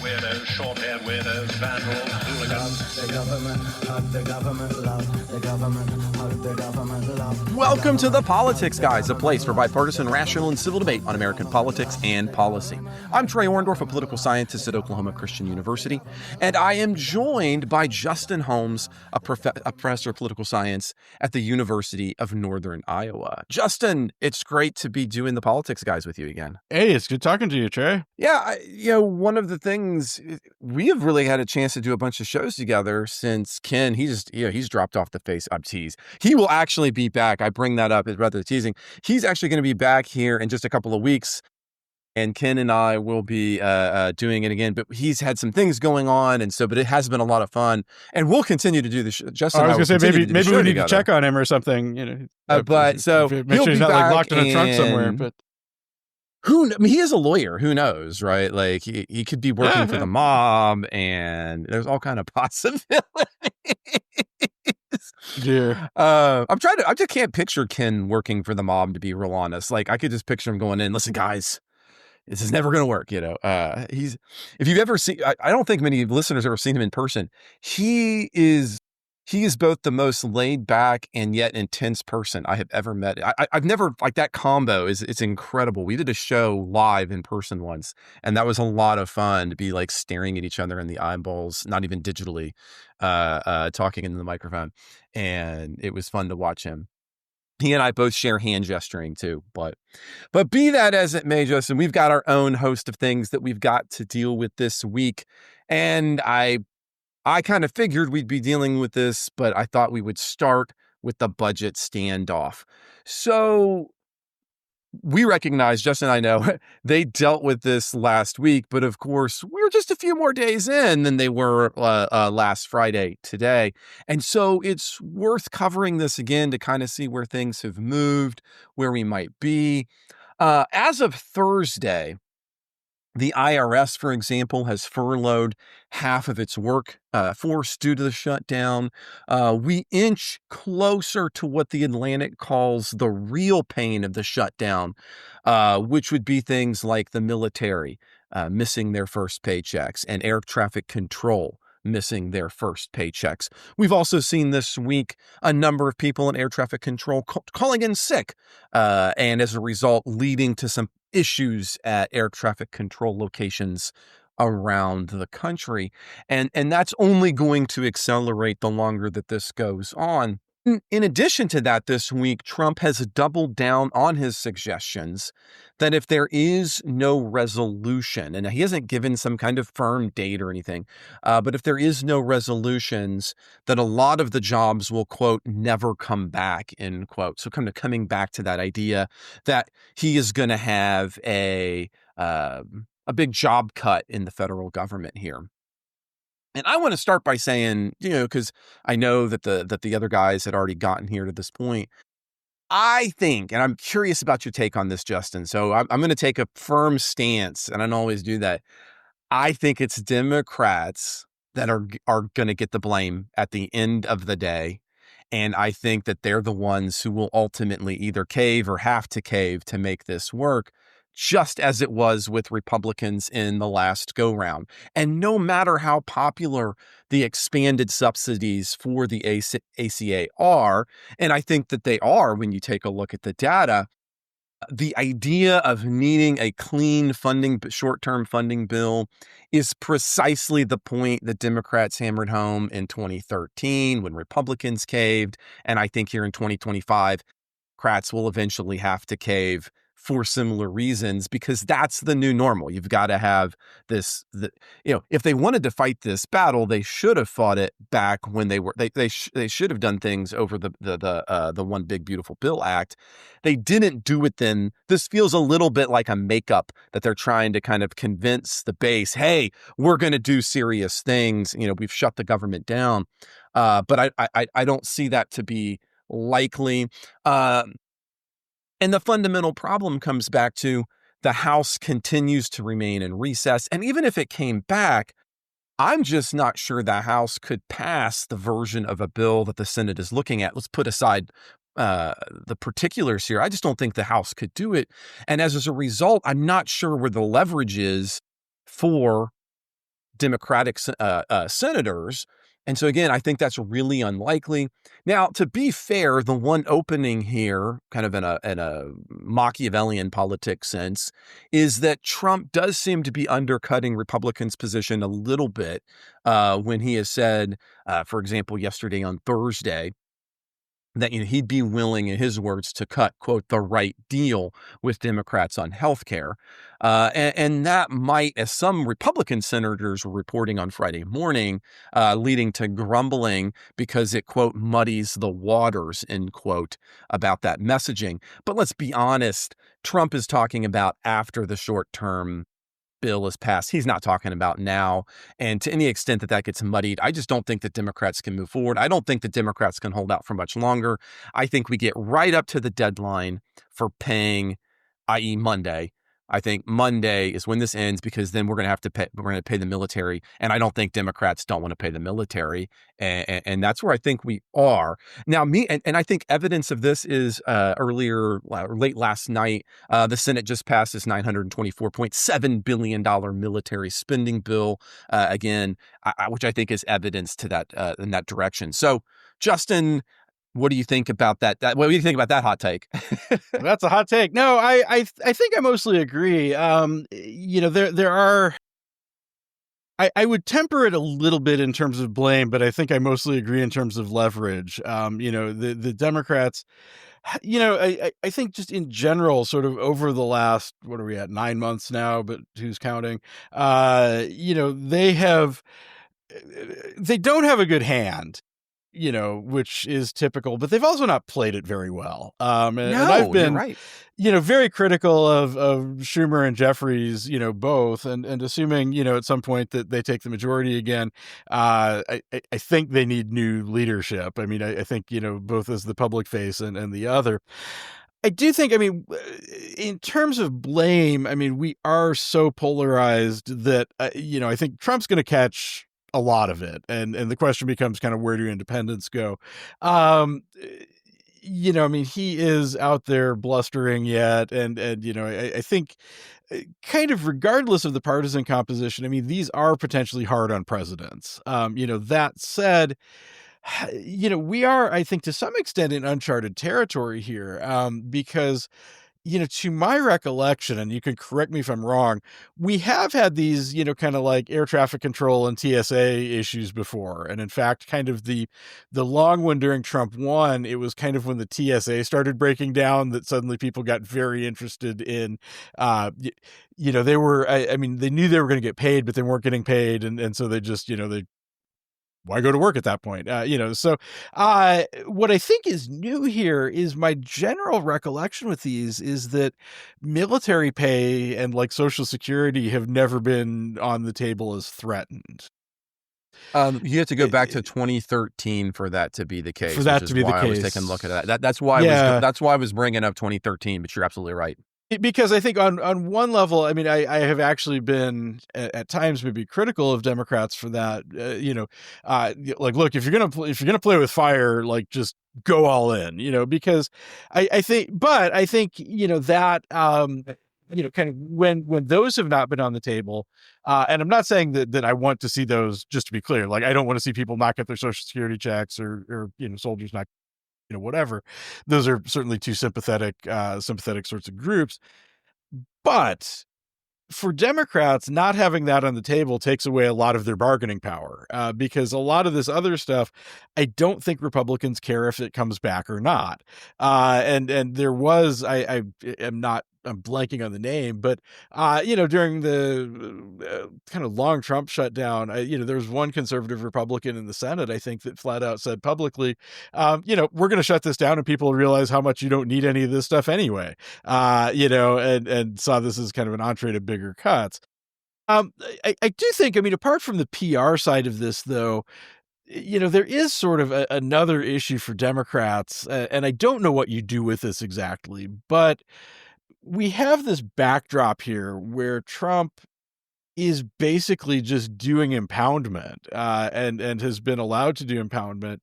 long-haired weirdos, short-haired weirdos, vandals, hooligans. The government, hug the government, love the government, hug the government, love. Welcome to The Politics Guys, a place for bipartisan, rational, and civil debate on American politics and policy. I'm Trey Orndorff, a political scientist at Oklahoma Christian University, and I am joined by Justin Holmes, a professor of political science at the University of Northern Iowa. Justin, it's great to be doing The Politics Guys with you again. Hey, it's good talking to you, Trey. Yeah, one of the things, we have really had a chance to do a bunch of shows together since Ken, he's dropped off the face. I'm teased. He will actually be back. I bring that up as rather teasing. He's actually going to be back here in just a couple of weeks, and Ken and I will be doing it again. But he's had some things going on, but it has been a lot of fun, and we'll continue to do the show. Justin, I was going to say maybe we need together to check on him or something. But so make sure he's not like locked in a trunk somewhere. But he is a lawyer. Who knows, right? Like he could be working for the mob, and there's all kind of possibilities. Dear. I just can't picture Ken working for the mob, to be real honest. Like I could just picture him going in, listen, guys, this is never going to work. If you've ever seen, I don't think many listeners have ever seen him in person. He is both the most laid back and yet intense person I have ever met. I've never, like, that combo it's incredible. We did a show live in person once, and that was a lot of fun to be like staring at each other in the eyeballs, not even digitally, talking into the microphone. And it was fun to watch him. He and I both share hand gesturing too, but be that as it may, Justin, we've got our own host of things that we've got to deal with this week. And I kind of figured we'd be dealing with this, but I thought we would start with the budget standoff. So we recognize, Justin and I know, they dealt with this last week, but of course, we're just a few more days in than they were last Friday today. And so it's worth covering this again to kind of see where things have moved, where we might be. As of Thursday, the IRS, for example, has furloughed half of its workforce due to the shutdown. We inch closer to what the Atlantic calls the real pain of the shutdown, which would be things like the military missing their first paychecks and air traffic control missing their first paychecks. We've also seen this week a number of people in air traffic control calling in sick, and as a result, leading to some issues at air traffic control locations around the country. And that's only going to accelerate the longer that this goes on. In addition to that, this week, Trump has doubled down on his suggestions that if there is no resolution, and he hasn't given some kind of firm date or anything, but if there is no resolutions, that a lot of the jobs will, quote, never come back, end quote. So coming back to that idea that he is going to have a big job cut in the federal government here. And I want to start by saying, because I know that the other guys had already gotten here to this point. I think, and I'm curious about your take on this, Justin. So I'm going to take a firm stance, and I don't always do that. I think it's Democrats that are going to get the blame at the end of the day. And I think that they're the ones who will ultimately either cave or have to cave to make this work, just as it was with Republicans in the last go-round. And no matter how popular the expanded subsidies for the ACA are, and I think that they are when you take a look at the data, the idea of needing a clean short-term funding bill is precisely the point that Democrats hammered home in 2013 when Republicans caved. And I think here in 2025, Democrats will eventually have to cave for similar reasons, because that's the new normal. You've got to have this, if they wanted to fight this battle, they should have fought it back when they should have done things over the One Big Beautiful Bill Act. They didn't do it then. This feels a little bit like a makeup that they're trying to kind of convince the base, hey, we're going to do serious things. We've shut the government down. But I don't see that to be likely. And the fundamental problem comes back to the House continues to remain in recess. And even if it came back, I'm just not sure the House could pass the version of a bill that the Senate is looking at. Let's put aside the particulars here. I just don't think the House could do it. And as a result, I'm not sure where the leverage is for Democratic senators. And so, again, I think that's really unlikely. Now, to be fair, the one opening here, kind of in a Machiavellian politics sense, is that Trump does seem to be undercutting Republicans' position a little bit when he has said, for example, yesterday on Thursday, that he'd be willing, in his words, to cut, quote, the right deal with Democrats on health care. And that might, as some Republican senators were reporting on Friday morning, leading to grumbling because it, quote, muddies the waters, end quote, about that messaging. But let's be honest, Trump is talking about after the short-term bill is passed. He's not talking about now. And to any extent that that gets muddied, I just don't think that Democrats can move forward. I don't think that Democrats can hold out for much longer. I think we get right up to the deadline for paying, i.e. Monday. I think Monday is when this ends, because then we're going to have to pay. We're going to pay the military, and I don't think Democrats don't want to pay the military, and that's where I think we are now. And I think evidence of this is late last night, the Senate just passed this $924.7 billion military spending bill again, which I think is evidence to that in that direction. So, Justin, what do you think about that? What do you think about that hot take? That's a hot take. No, I think I mostly agree. There are. I would temper it a little bit in terms of blame, but I think I mostly agree in terms of leverage. The Democrats, I think just in general, sort of over the last, what are we at, 9 months now, but who's counting? They don't have a good hand, which is typical, but they've also not played it very well. And I've been, right. Very critical of Schumer and Jeffries, both, and assuming, at some point that they take the majority again, I think they need new leadership. I mean, I think, both as the public face and the other. I do think, in terms of blame, we are so polarized that, I think Trump's going to catch a lot of it. And the question becomes kind of, where do independents go? He is out there blustering yet. And I think kind of regardless of the partisan composition, these are potentially hard on presidents. That said, we are, I think, to some extent in uncharted territory here, because to my recollection, and you can correct me if I'm wrong, we have had these, kind of like air traffic control and TSA issues before. And in fact, kind of the long one during Trump 1, it was kind of when the TSA started breaking down that suddenly people got very interested in, they were, they knew they were going to get paid, but they weren't getting paid. And so they just, why go to work at that point? So what I think is new here is my general recollection with these is that military pay and like Social Security have never been on the table as threatened. You have to go back to 2013 for that to be the case. For that to be the case. I was taking a look at that. That's why I was bringing up 2013, but you're absolutely right. Because I think on one level, I have actually been at times maybe critical of Democrats for that. Like, look, if you're gonna play with fire, like just go all in. Because I think that kind of when those have not been on the table, and I'm not saying that I want to see those. Just to be clear, like I don't want to see people not get their Social Security checks or soldiers not. Whatever. Those are certainly two sympathetic sorts of groups. But for Democrats, not having that on the table takes away a lot of their bargaining power, because a lot of this other stuff, I don't think Republicans care if it comes back or not. And there was, I'm blanking on the name, but, during the kind of long Trump shutdown, there was one conservative Republican in the Senate, I think, that flat out said publicly, we're going to shut this down and people realize how much you don't need any of this stuff anyway, and saw this as kind of an entree to bigger cuts. I do think, apart from the PR side of this, though, there is sort of another issue for Democrats, and I don't know what you do with this exactly, but we have this backdrop here where Trump is basically just doing impoundment, and has been allowed to do impoundment.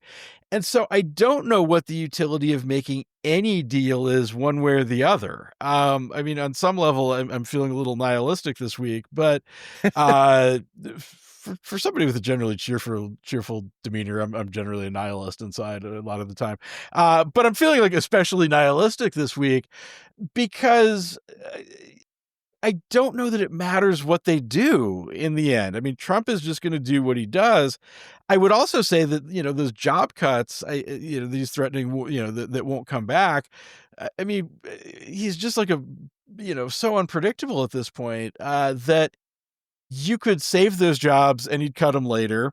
And so I don't know what the utility of making any deal is one way or the other. I mean, on some level, I'm feeling a little nihilistic this week, but for somebody with a generally cheerful demeanor, I'm generally a nihilist inside a lot of the time. But I'm feeling like especially nihilistic this week because I don't know that it matters what they do in the end. I mean, Trump is just going to do what he does. I would also say that, those job cuts, these threatening, that won't come back. I mean, he's just like so unpredictable at this point, that you could save those jobs and you'd cut them later.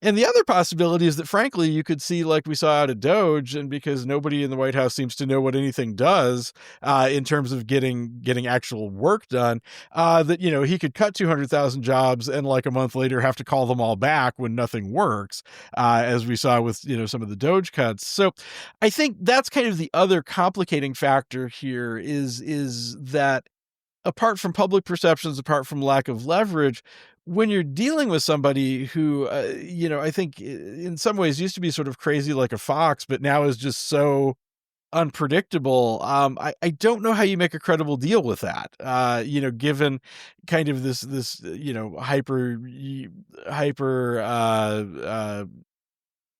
And the other possibility is that, frankly, you could see, like we saw out of Doge, and because nobody in the White House seems to know what anything does in terms of getting actual work done, that, he could cut 200,000 jobs and like a month later have to call them all back when nothing works, as we saw with, some of the Doge cuts. So I think that's kind of the other complicating factor here is that apart from public perceptions, apart from lack of leverage, when you're dealing with somebody who, I think in some ways used to be sort of crazy like a fox, but now is just so unpredictable. I don't know how you make a credible deal with that, given kind of this, hyper,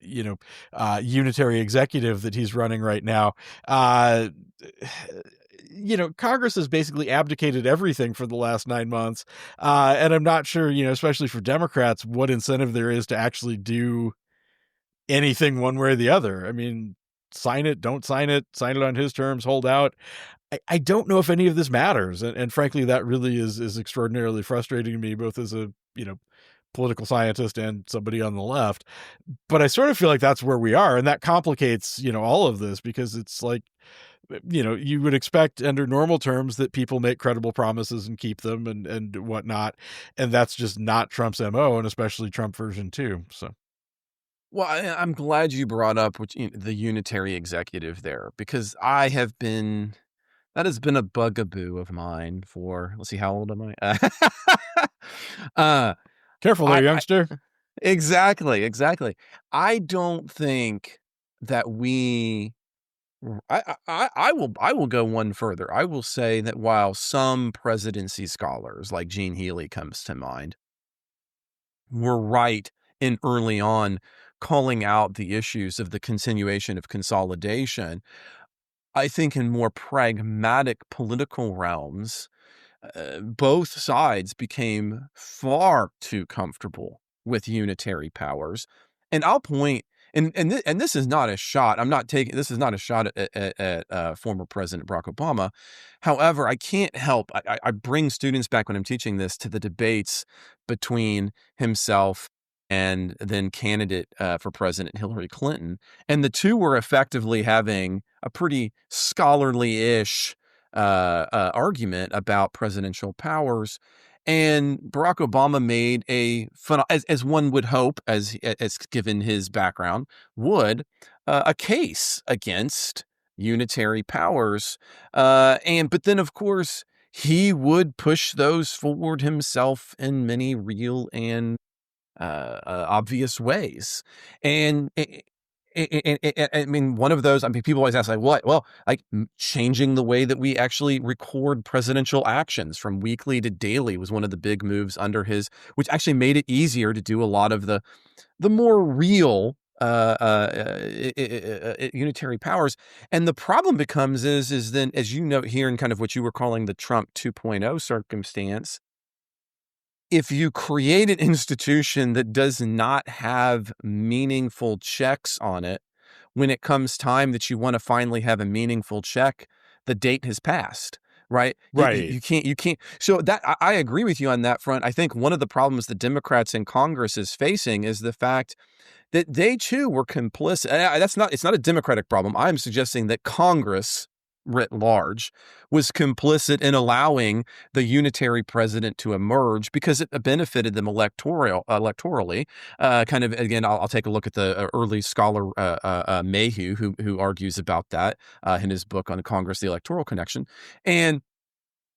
unitary executive that he's running right now. Congress has basically abdicated everything for the last 9 months. And I'm not sure, especially for Democrats, what incentive there is to actually do anything one way or the other. I mean, sign it, don't sign it on his terms, hold out. I don't know if any of this matters. And frankly, that really is extraordinarily frustrating to me, both as a, political scientist and somebody on the left. But I sort of feel like that's where we are. And that complicates, all of this, because it's like, you would expect under normal terms that people make credible promises and keep them and whatnot. And that's just not Trump's MO, and especially Trump version 2. So. Well, I'm glad you brought up the unitary executive there, because that has been a bugaboo of mine for, let's see, how old am I? Careful there, youngster. Exactly. I don't think that I will go one further. I will say that while some presidency scholars like Gene Healy comes to mind were right in early on calling out the issues of the continuation of consolidation, I think in more pragmatic political realms, both sides became far too comfortable with unitary powers. And I'll point, and this is not a shot. This is not a shot at former President Barack Obama. However, I can't help. I bring students back when I'm teaching this to the debates between himself and then candidate for president Hillary Clinton. And the two were effectively having a pretty scholarly-ish argument about presidential powers. And Barack Obama made as one would hope, as given his background, a case against unitary powers. But then, of course, he would push those forward himself in many real and obvious ways. And I mean, one of those, people always ask, like, what? Well, like changing the way that we actually record presidential actions from weekly to daily was one of the big moves under which actually made it easier to do a lot of the more real unitary powers. And the problem becomes is then, as you note here in kind of what you were calling the Trump 2.0 circumstance, if you create an institution that does not have meaningful checks on it, when it comes time that you want to finally have a meaningful check, the date has passed, right? Right. You can't. So I agree with you on that front. I think one of the problems the Democrats in Congress is facing is the fact that they too were complicit. It's not a Democratic problem. I'm suggesting that Congress writ large was complicit in allowing the unitary president to emerge because it benefited them electorally. Kind of, again, I'll take a look at the early scholar Mayhew, who argues about that in his book on Congress, the Electoral Connection. And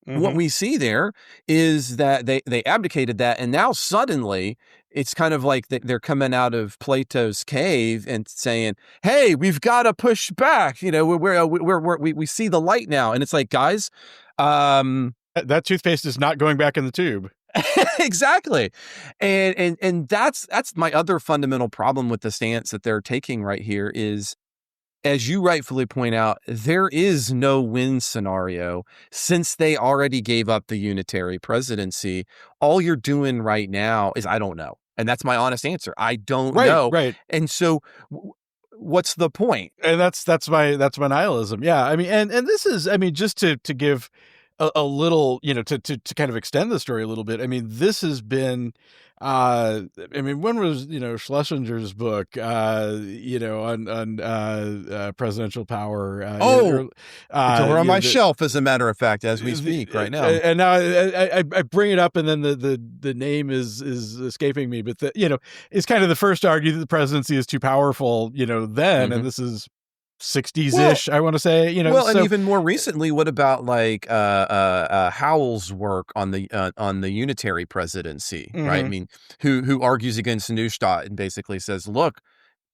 what we see there is that they abdicated that, and now suddenly it's kind of like they're coming out of Plato's cave and saying, "Hey, we've got to push back. You know, we see the light now." And it's like, guys, that toothpaste is not going back in the tube. exactly. And that's my other fundamental problem with the stance that they're taking right here is, as you rightfully point out, there is no win scenario since they already gave up the unitary presidency. All you're doing right now is, I don't know. And that's my honest answer. I don't know. Right. And so what's the point? And that's my nihilism. Yeah. I mean, and this is, I mean, just to give a little, you know, to kind of extend the story a little bit. I mean, this has been, I mean, when was, you know, Schlesinger's book, you know, on presidential power? We're on my shelf, as a matter of fact, as we speak right now. And now I bring it up, and then the name is escaping me, but you know, it's kind of the first to argue that the presidency is too powerful, you know, then, and this is 60s-ish, I want to say, you know. Well, and even more recently, what about like Howell's work on the unitary presidency, right? I mean, who argues against Neustadt and basically says, look,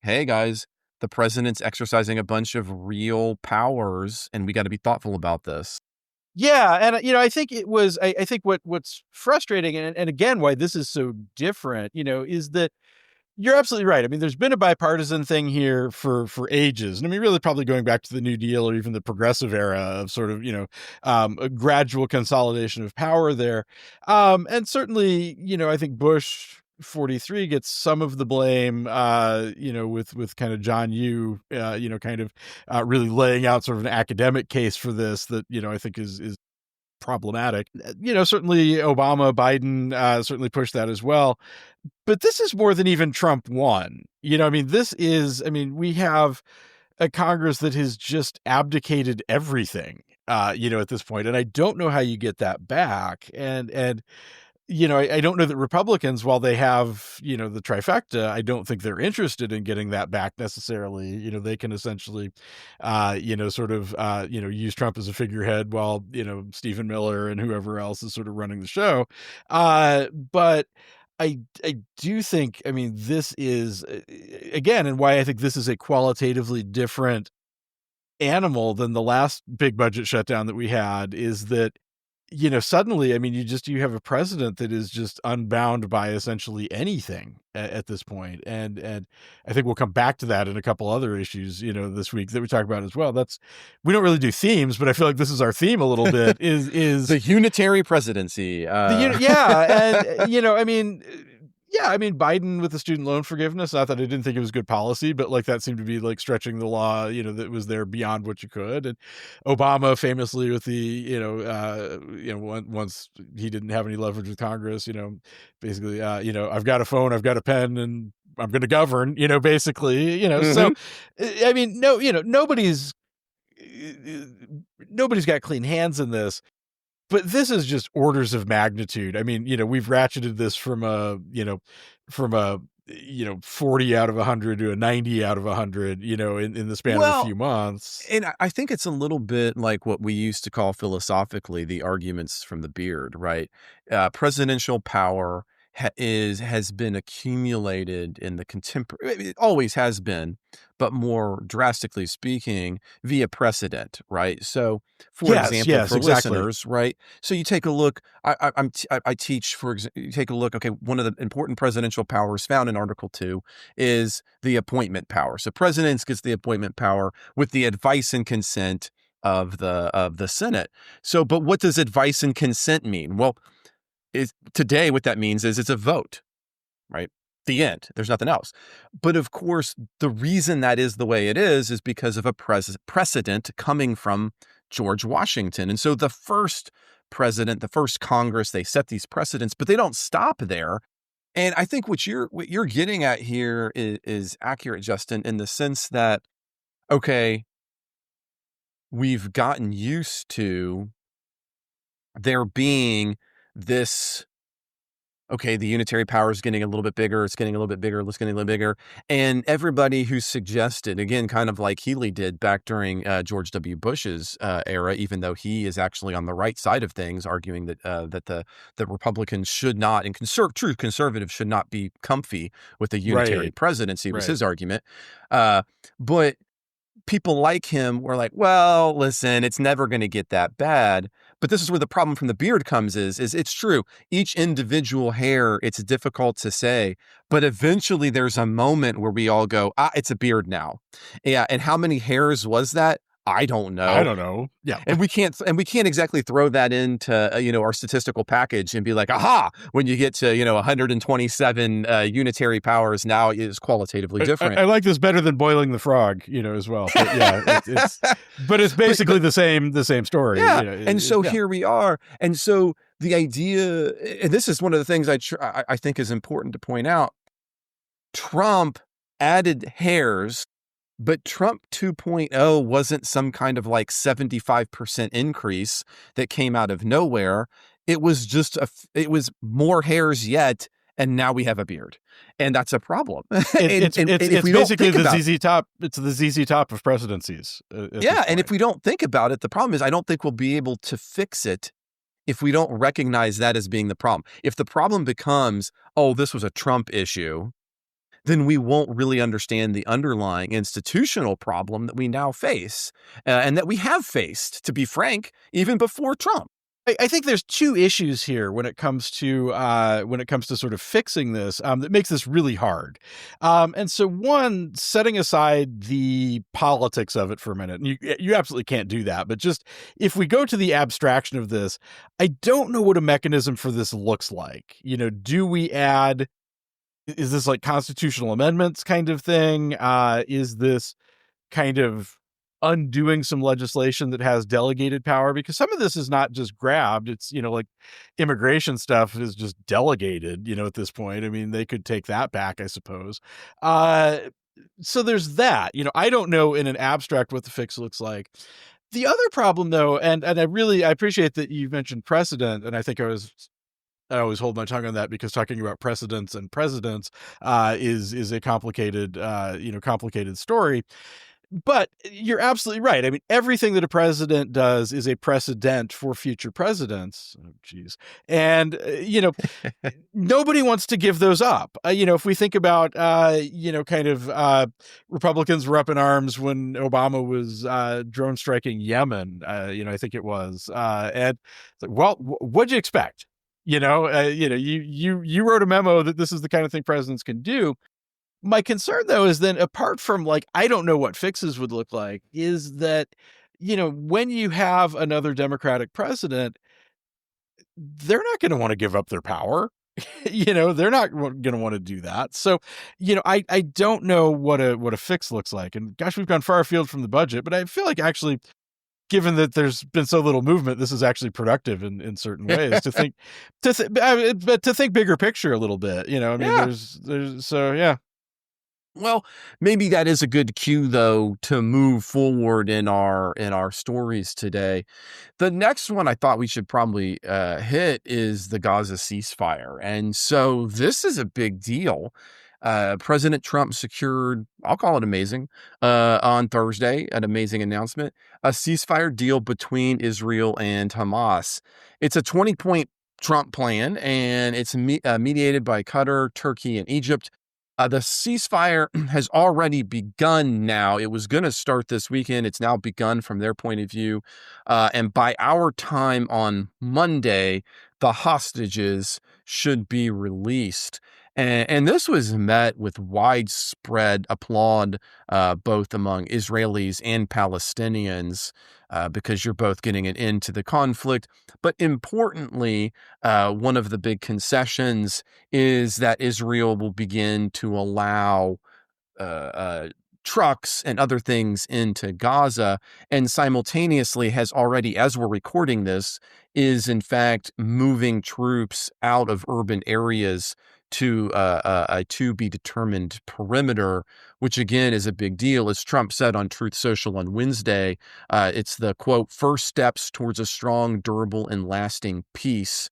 hey guys, the president's exercising a bunch of real powers, and we got to be thoughtful about this. Yeah, and you know, I think it was. I think what's frustrating, and again, why this is so different, you know, is that you're absolutely right. I mean, there's been a bipartisan thing here for ages. And I mean, really probably going back to the New Deal or even the progressive era of sort of, you know, a gradual consolidation of power there. And certainly, you know, I think Bush 43 gets some of the blame, you know, with kind of John Yoo, you know, kind of really laying out sort of an academic case for this that, you know, I think is problematic. You know, certainly Obama, Biden certainly pushed that as well. But this is more than even Trump won. You know, I mean, this is, I mean, we have a Congress that has just abdicated everything, you know, at this point. And I don't know how you get that back. And you know, I don't know that Republicans, while they have, you know, the trifecta, I don't think they're interested in getting that back necessarily. You know, they can essentially, you know, sort of, you know, use Trump as a figurehead while, you know, Stephen Miller and whoever else is sort of running the show. But I do think, I mean, this is, again, and why I think this is a qualitatively different animal than the last big budget shutdown that we had, is that, you know, suddenly, I mean, you have a president that is just unbound by essentially anything at this point. And I think we'll come back to that in a couple other issues, you know, this week that we talk about as well. We don't really do themes, but I feel like this is our theme a little bit is the unitary presidency. Yeah. And, you know, I mean, yeah, I mean, Biden with the student loan forgiveness, not that I didn't think it was good policy, but like that seemed to be like stretching the law, you know, that was there beyond what you could. And Obama famously with the, you know, once he didn't have any leverage with Congress, you know, basically, you know, I've got a phone, I've got a pen, and I'm going to govern, you know, basically, you know. So, I mean, no, you know, nobody's got clean hands in this. But this is just orders of magnitude. I mean, you know, we've ratcheted this from a 40 out of 100 to a 90 out of 100, you know, in the span of a few months. And I think it's a little bit like what we used to call philosophically the arguments from the beard, right? Presidential power has been accumulated in the contemporary, it always has been, but more drastically speaking, via precedent, right? So, for example, for listeners, right? So you take a look. I teach, for example, you take a look. Okay, one of the important presidential powers found in Article 2 is the appointment power. So presidents gets the appointment power with the advice and consent of the Senate. So, but what does advice and consent mean? Well, today what that means is it's a vote, right? The end. There's nothing else. But of course, the reason that is the way it is because of a precedent coming from George Washington. And so the first president, the first Congress, they set these precedents, but they don't stop there. And I think what you're getting at here is accurate, Justin, in the sense that, okay, we've gotten used to there being this okay, the unitary power is getting a little bit bigger. It's getting a little bit bigger. It's getting a little bigger. And everybody who suggested, again, kind of like Healy did back during George W. Bush's era, even though he is actually on the right side of things, arguing that the Republicans should not, and true conservatives should not be comfy with the unitary presidency was his argument. But people like him were like, well, listen, it's never going to get that bad. But this is where the problem from the beard comes is it's true. Each individual hair, it's difficult to say, but eventually there's a moment where we all go, it's a beard now. Yeah. And how many hairs was that? I don't know. Yeah. And we can't exactly throw that into, our statistical package and be like, aha, when you get to, 127 unitary powers now is qualitatively different. I like this better than boiling the frog, as well. But yeah, but it's basically the same story. Yeah. And so here we are. And so the idea, and this is one of the things I think is important to point out, Trump added hairs. But Trump 2.0 wasn't some kind of like 75% increase that came out of nowhere. It was just it was more hairs yet, and now we have a beard, and that's a problem. It's basically the ZZ Top. It's the ZZ Top of presidencies. Yeah, and if we don't think about it, the problem is I don't think we'll be able to fix it if we don't recognize that as being the problem. If the problem becomes, this was a Trump issue, then we won't really understand the underlying institutional problem that we now face and that we have faced, to be frank, even before Trump. I think there's two issues here when it comes to sort of fixing this that makes this really hard. And so one, setting aside the politics of it for a minute, and you absolutely can't do that. But just if we go to the abstraction of this, I don't know what a mechanism for this looks like. Do we add? Is this like constitutional amendments kind of thing? Is this kind of undoing some legislation that has delegated power? Because some of this is not just grabbed. It's, like immigration stuff is just delegated, at this point. I mean, they could take that back, I suppose. So there's that. I don't know in an abstract what the fix looks like. The other problem, though, and I appreciate that you mentioned precedent, and I think I always hold my tongue on that because talking about precedents and presidents is a complicated story. But you're absolutely right. I mean, everything that a president does is a precedent for future presidents. Oh, geez. And, nobody wants to give those up. If we think about, Republicans were up in arms when Obama was drone striking Yemen, I think it was. And it's like, well, what'd you expect? You wrote a memo that this is the kind of thing presidents can do. My concern, though, is then apart from I don't know what fixes would look like, is that, when you have another Democratic president, they're not going to want to give up their power. They're not going to want to do that. So, I don't know what a fix looks like. And gosh, we've gone far afield from the budget, but I feel like actually, given that there's been so little movement, this is actually productive in certain ways to think bigger picture a little bit. There's so yeah. Well, maybe that is a good cue, though, to move forward in our stories today. The next one I thought we should probably hit is the Gaza ceasefire, and so this is a big deal. President Trump secured, I'll call it amazing, on Thursday, an amazing announcement, a ceasefire deal between Israel and Hamas. It's a 20-point Trump plan, and it's mediated by Qatar, Turkey, and Egypt. The ceasefire has already begun now. It was going to start this weekend. It's now begun from their point of view. And by our time on Monday, the hostages should be released. And this was met with widespread applaud, both among Israelis and Palestinians, because you're both getting an end to the conflict. But importantly, one of the big concessions is that Israel will begin to allow trucks and other things into Gaza, and simultaneously has already, as we're recording this, is in fact moving troops out of urban areas to a to-be determined perimeter, which again is a big deal. As Trump said on Truth Social on Wednesday, it's the, quote, first steps towards a strong, durable, and lasting peace.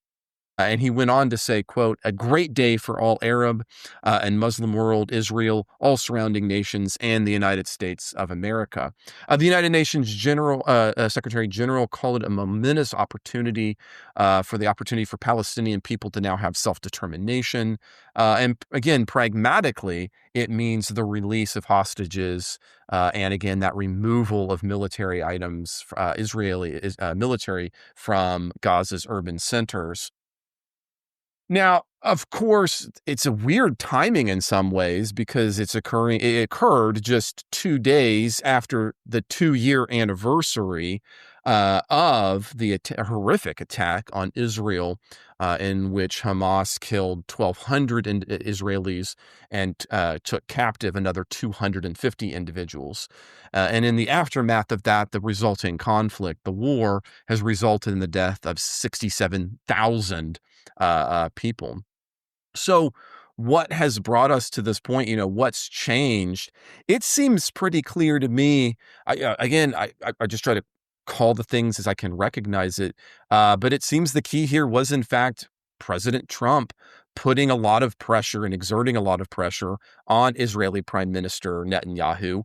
And he went on to say, quote, "A great day for all Arab and Muslim world, Israel, all surrounding nations, and the United States of America." The United Nations Secretary General called it a momentous opportunity for Palestinian people to now have self-determination. And again, pragmatically, it means the release of hostages and again, that removal of military items, Israeli military from Gaza's urban centers. Now, of course, it's a weird timing in some ways because it occurred just 2 days after the 2-year anniversary of the horrific attack on Israel, in which Hamas killed 1,200 Israelis and took captive another 250 individuals. And in the aftermath of that, the resulting conflict, the war, has resulted in the death of 67,000 people. So what has brought us to this point? What's changed? It seems pretty clear to me. I just try to call the things as I can recognize it. But it seems the key here was, in fact, President Trump putting a lot of pressure and exerting a lot of pressure on Israeli Prime Minister Netanyahu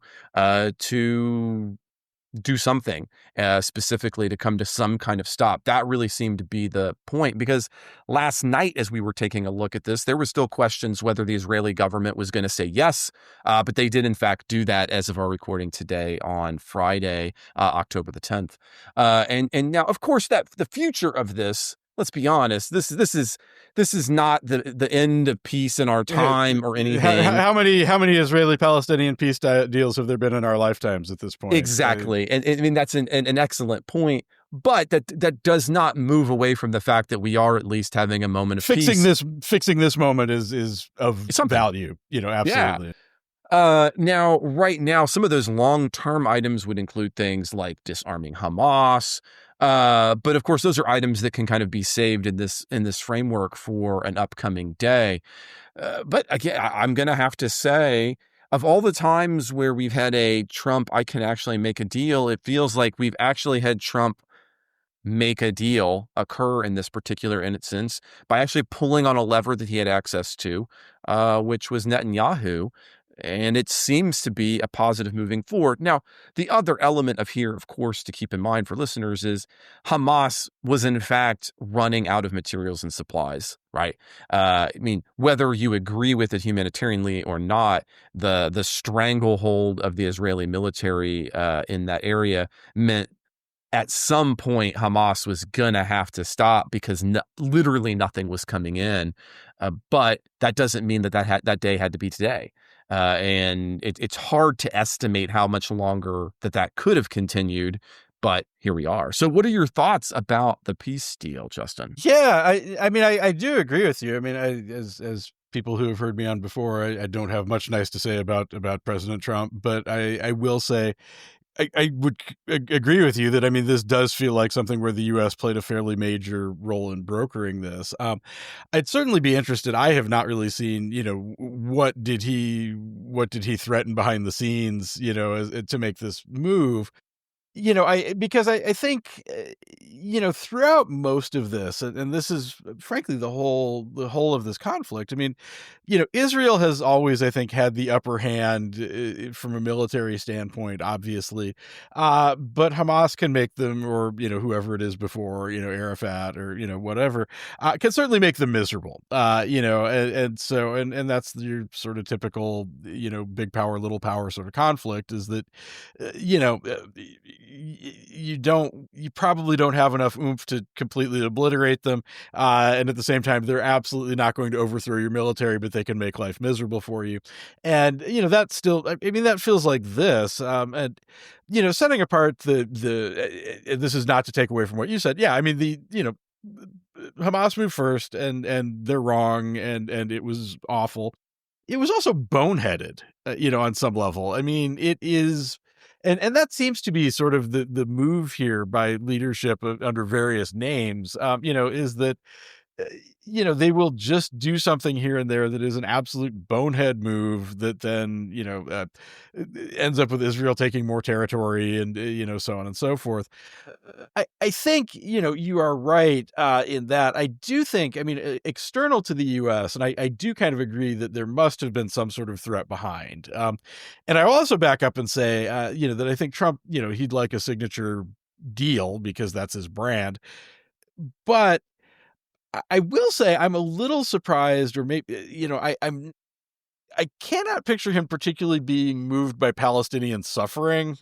to do something, specifically to come to some kind of stop. That really seemed to be the point, because last night, as we were taking a look at this, there were still questions whether the Israeli government was going to say yes, but they did in fact do that as of our recording today on Friday, October the 10th. And now, of course, that the future of this, let's be honest, this is not the end of peace in our time or anything. How many Israeli-Palestinian peace deals have there been in our lifetimes at this point? Exactly. And I mean, that's an excellent point. But that does not move away from the fact that we are at least having a moment of peace. Fixing this moment is of value, absolutely. Yeah. Right now, some of those long-term items would include things like disarming Hamas. But of course, those are items that can kind of be saved in this framework for an upcoming day. But again, I'm going to have to say, of all the times where we've had a Trump, I can actually make a deal, it feels like we've actually had Trump make a deal occur in this particular instance by actually pulling on a lever that he had access to, which was Netanyahu. And it seems to be a positive moving forward. Now, the other element of here, of course, to keep in mind for listeners is Hamas was in fact running out of materials and supplies, right? I mean, whether you agree with it humanitarianly or not, the stranglehold of the Israeli military in that area meant at some point Hamas was going to have to stop because literally nothing was coming in. But that doesn't mean that day had to be today. And it's hard to estimate how much longer that could have continued, but here we are. So what are your thoughts about the peace deal, Justin? Yeah, I mean, I do agree with you. I mean, as people who have heard me on before, I don't have much nice to say about President Trump, but I will say, I would agree with you that, I mean, this does feel like something where the U.S. played a fairly major role in brokering this. I'd certainly be interested. I have not really seen, what did he threaten behind the scenes, to make this move. Because I think, throughout most of this, and this is frankly the whole of this conflict. I mean, Israel has always, I think, had the upper hand from a military standpoint, obviously. But Hamas can make them, or, whoever it is before, Arafat or, whatever, can certainly make them miserable. And that's your sort of typical, big power, little power sort of conflict, is that, you probably don't have enough oomph to completely obliterate them. And at the same time, they're absolutely not going to overthrow your military, but they can make life miserable for you. And, that's still, I mean, that feels like this. And, setting apart this is not to take away from what you said. Yeah. I mean, Hamas moved first and they're wrong. And it was awful. It was also boneheaded, on some level. I mean, it is. And that seems to be sort of the move here by leadership under various names, is that, they will just do something here and there that is an absolute bonehead move that then, ends up with Israel taking more territory and, so on and so forth. I think, you are right in that. I do think, I mean, external to the U.S., and I do kind of agree that there must have been some sort of threat behind. And I will also back up and say, that I think Trump, he'd like a signature deal because that's his brand. But I will say I'm a little surprised, or maybe, I cannot picture him particularly being moved by Palestinian suffering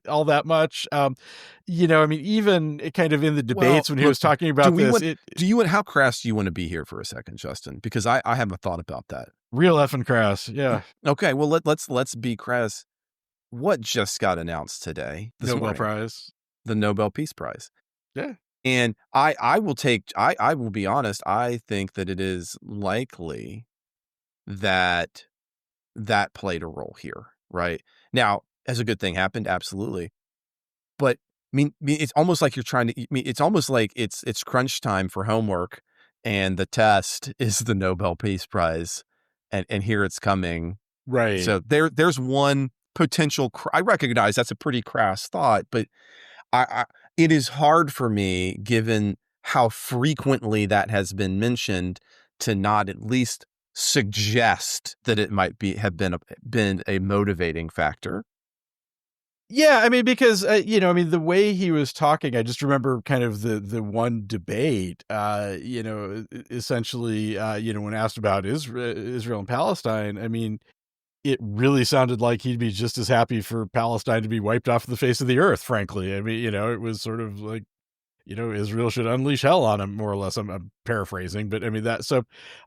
all that much. I mean, even kind of in the debates when he was talking about this, how crass do you want to be here for a second, Justin? Because I have a thought about that. Real effing crass. Yeah. Okay. Well, let's be crass. What just got announced today? Nobel Prize. The Nobel Peace Prize. Yeah. And I will be honest. I think that it is likely that played a role here, right? Now, as a good thing happened, absolutely. But I mean, it's almost like it's almost like it's crunch time for homework, and the test is the Nobel Peace Prize, and here it's coming. Right. So there's one potential. I recognize that's a pretty crass thought, but it is hard for me, given how frequently that has been mentioned, to not at least suggest that it might have been a motivating factor. Yeah, I mean, because the way he was talking, I just remember kind of the one debate, essentially, when asked about Israel and Palestine, I mean, it really sounded like he'd be just as happy for Palestine to be wiped off the face of the earth, frankly. I mean, it was sort of like, Israel should unleash hell on him, more or less. I'm paraphrasing, but I mean so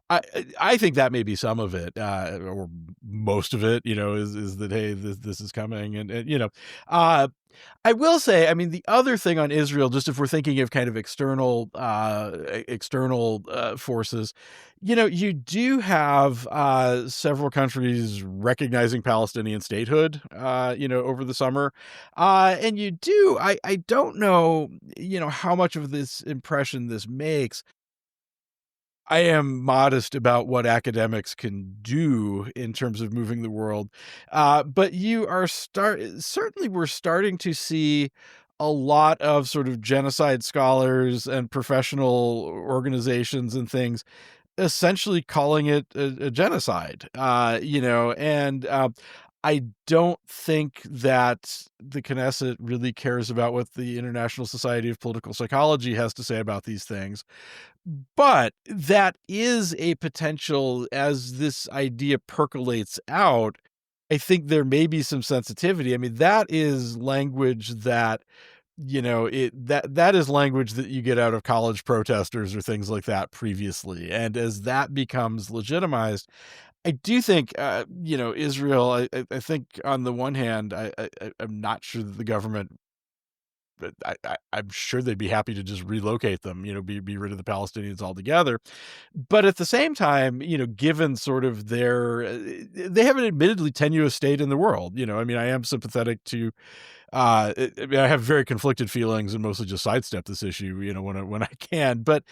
I think that may be some of it, or most of it, is that, hey, this is coming. And I will say, I mean, the other thing on Israel, just if we're thinking of kind of external forces, you do have several countries recognizing Palestinian statehood, over the summer. And I don't know, how much of this impression this makes. I am modest about what academics can do in terms of moving the world. But certainly we're starting to see a lot of sort of genocide scholars and professional organizations and things essentially calling it a genocide, and I don't think that the Knesset really cares about what the International Society of Political Psychology has to say about these things. But that is a potential, as this idea percolates out. I think there may be some sensitivity. I mean, that is language that, that is language that you get out of college protesters or things like that previously. And as that becomes legitimized, I do think, Israel, I think on the one hand, I'm not sure that the government, but I'm sure they'd be happy to just relocate them, be rid of the Palestinians altogether. But at the same time, given sort of they have an admittedly tenuous state in the world. I mean, I am sympathetic to, I have very conflicted feelings and mostly just sidestep this issue, when I can. But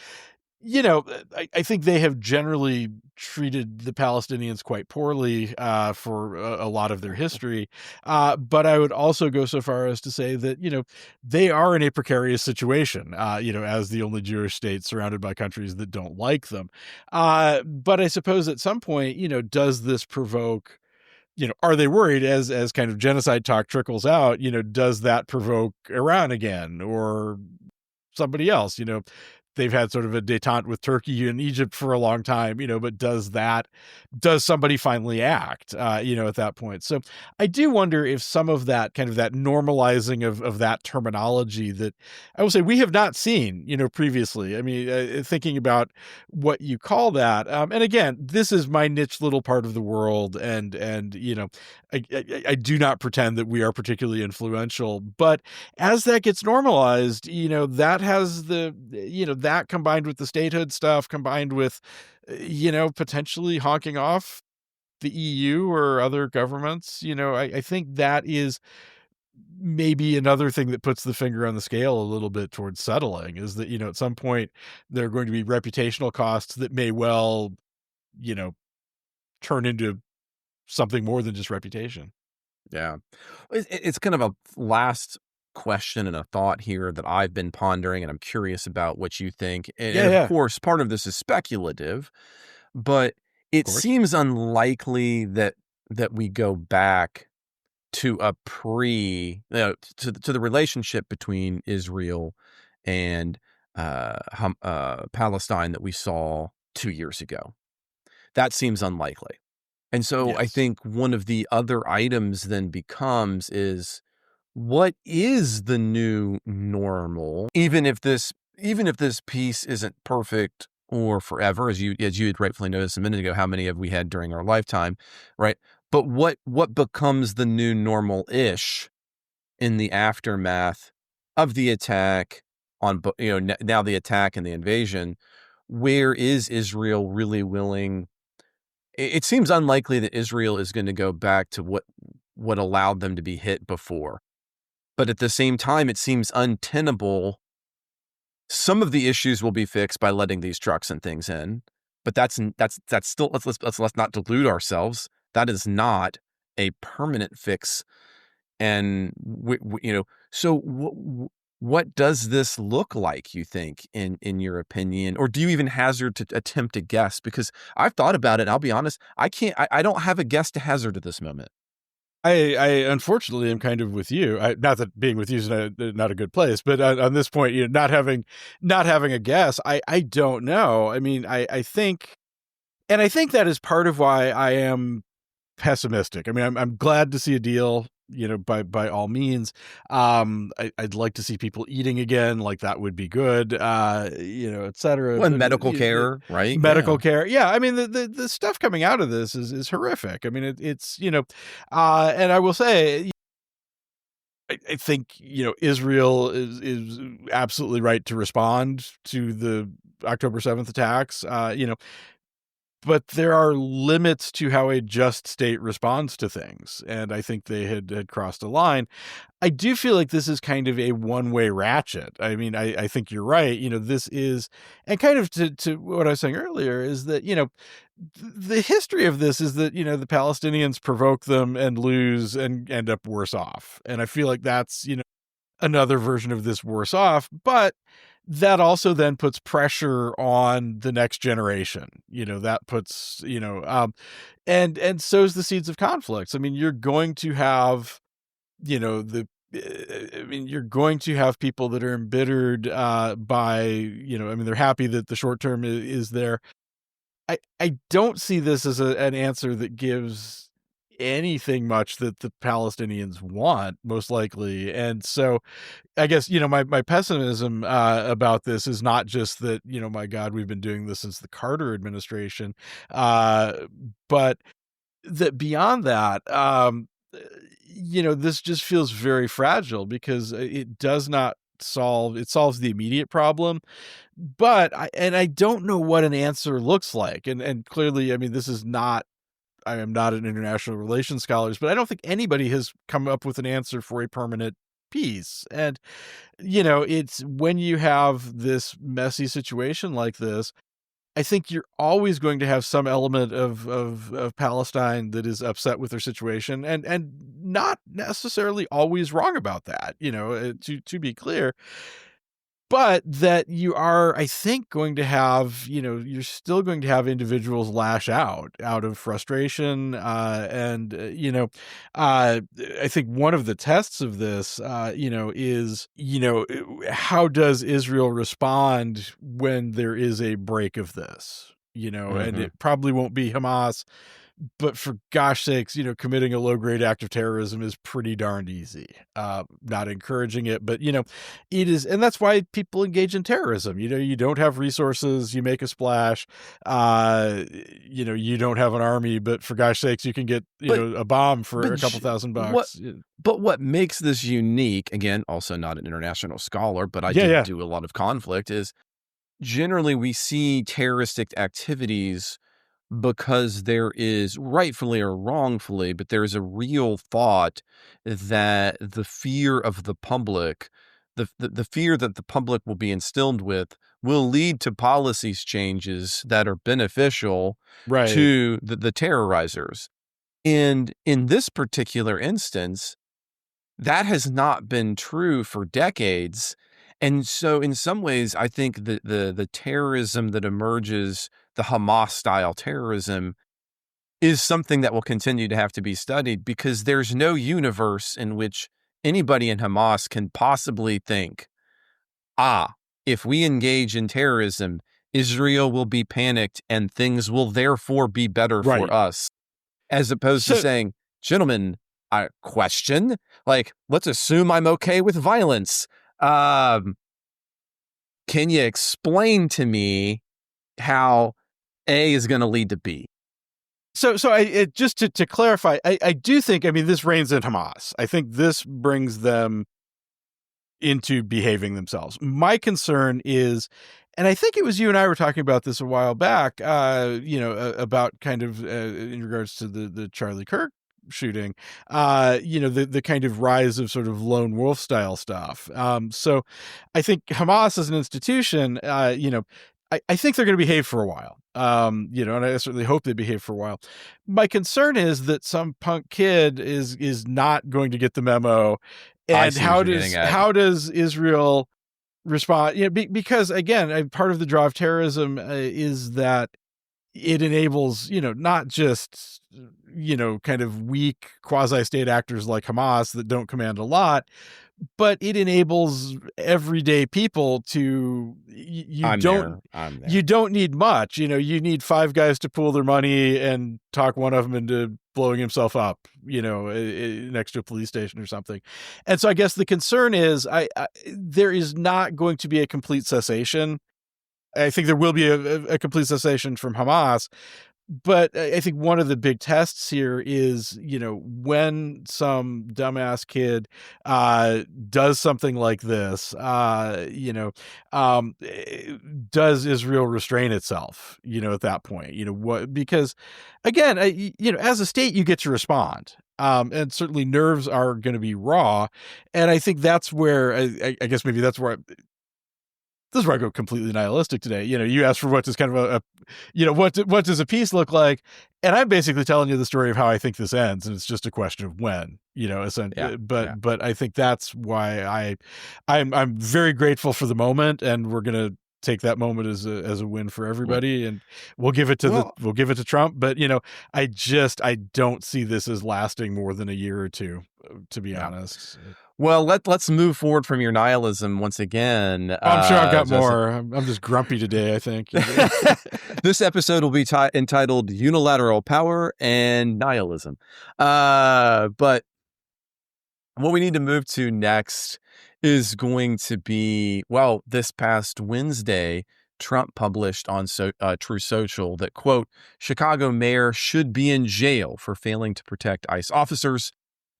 I think they have generally treated the Palestinians quite poorly for a lot of their history. But I would also go so far as to say that, they are in a precarious situation, as the only Jewish state surrounded by countries that don't like them. But I suppose at some point, does this provoke, are they worried as kind of genocide talk trickles out, does that provoke Iran again or somebody else? They've had sort of a detente with Turkey and Egypt for a long time, but does somebody finally act, at that point? So I do wonder if some of that kind of that normalizing of that terminology that I will say we have not seen, previously. I mean, thinking about what you call that. And again, this is my niche little part of the world. And I do not pretend that we are particularly influential, but as that gets normalized, that has that combined with the statehood stuff, combined with, potentially honking off the EU or other governments, I think that is maybe another thing that puts the finger on the scale a little bit towards settling is that, at some point there are going to be reputational costs that may well, turn into something more than just reputation. Yeah. It's kind of a last question and a thought here that I've been pondering, and I'm curious about what you think. And of course, part of this is speculative, but it seems unlikely that we go back to a to the relationship between Israel and Palestine that we saw 2 years ago. That seems unlikely. And so I think one of the other items then becomes is, what is the new normal? Even if this peace isn't perfect or forever, as you had rightfully noticed a minute ago, how many have we had during our lifetime, right? But what becomes the new normal-ish in the aftermath of the attack on, now the attack and the invasion? Where is Israel really willing? It seems unlikely that Israel is going to go back to what allowed them to be hit before. But at the same time, it seems untenable. Some of the issues will be fixed by letting these trucks and things in, but that's still, let's not delude ourselves. That is not a permanent fix. And so what does this look like, you think, in your opinion? Or do you even hazard to attempt to guess? Because I've thought about it, and I'll be honest, I don't have a guess to hazard at this moment. I unfortunately am kind of with you. Not that being with you is not a good place, but on this point, not having a guess, I don't know. I mean, I think that is part of why I am pessimistic. I mean, I'm glad to see a deal, by all means. I'd like to see people eating again, like that would be good, et cetera. Well, medical care, right? Medical care. Yeah. I mean, the stuff coming out of this is horrific. I mean, it's, and I will say, I think, Israel is absolutely right to respond to the October 7th attacks, but there are limits to how a just state responds to things. And I think they had crossed a line. I do feel like this is kind of a one-way ratchet. I mean, I think you're right. This is, and kind of to what I was saying earlier is that, the history of this is that, the Palestinians provoke them and lose and end up worse off. And I feel like that's, another version of this worse off, but that also then puts pressure on the next generation, that puts, and sows the seeds of conflicts. I mean, you're going to have, you're going to have people that are embittered, by, they're happy that the short term is there. I don't see this as an answer that gives anything much that the Palestinians want, most likely. And so I guess, my pessimism about this is not just that, my God, we've been doing this since the Carter administration, but that beyond that, this just feels very fragile because it does not it solves the immediate problem, but I don't know what an answer looks like. And clearly, I mean, I am not an international relations scholar, but I don't think anybody has come up with an answer for a permanent peace. And, it's when you have this messy situation like this, I think you're always going to have some element of Palestine that is upset with their situation and not necessarily always wrong about that, to be clear. But that you are, I think, going to have, you're still going to have individuals lash out of frustration. I think one of the tests of this, is, how does Israel respond when there is a break of this? And it probably won't be Hamas. But for gosh sakes, committing a low-grade act of terrorism is pretty darned easy. Not encouraging it, but, it is. And that's why people engage in terrorism. You don't have resources, you make a splash. You don't have an army, but for gosh sakes, you can get, a bomb for a couple $1,000. But what makes this unique, again, also not an international scholar, but I do a lot of conflict, is generally we see terroristic activities because there is, rightfully or wrongfully, but there is a real thought that the fear of the public, the fear that the public will be instilled with, will lead to policies changes that are beneficial Right. to the terrorizers. And in this particular instance, that has not been true for decades. And so in some ways, I think the terrorism that emerges, the Hamas-style terrorism, is something that will continue to have to be studied, because there's no universe in which anybody in Hamas can possibly think, if we engage in terrorism, Israel will be panicked and things will therefore be better Right. for us. As opposed to saying, gentlemen, question, like, let's assume I'm okay with violence. Can you explain to me how A is going to lead to B? So just to clarify, I do think, I mean, this reigns in Hamas. I think this brings them into behaving themselves. My concern is, and I think it was you and I were talking about this a while back, about kind of in regards to the Charlie Kirk shooting, the kind of rise of sort of lone wolf style stuff. So I think Hamas as an institution, I think they're going to behave for a while, and I certainly hope they behave for a while. My concern is that some punk kid is not going to get the memo. And how does Israel respond? Because again, part of the draw of terrorism is that it enables, not just, kind of weak quasi-state actors like Hamas that don't command a lot, but it enables everyday people to, you don't need much, you need 5 guys to pool their money and talk one of them into blowing himself up, next to a police station or something. And so I guess the concern is there is not going to be a complete cessation. I think there will be a complete cessation from Hamas, but I think one of the big tests here is, when some dumbass kid does something like this, does Israel restrain itself, at that point, because again, as a state, you get to respond. And certainly nerves are going to be raw. And I think that's where, I guess maybe that's where this is where I go completely nihilistic today. You asked for what does kind of what does a peace look like? And I'm basically telling you the story of how I think this ends. And it's just a question of when, essentially. But I think that's why I'm very grateful for the moment, and we're going to take that moment as a win for everybody. And we'll give it to Trump. But, I don't see this as lasting more than a year or two, to be honest. Well, let's move forward from your nihilism once again. I'm sure I've got more. I'm just grumpy today, I think. This episode will be entitled Unilateral Power and Nihilism. But what we need to move to next is going to be, this past Wednesday, Trump published on True Social that, quote, Chicago mayor should be in jail for failing to protect ICE officers.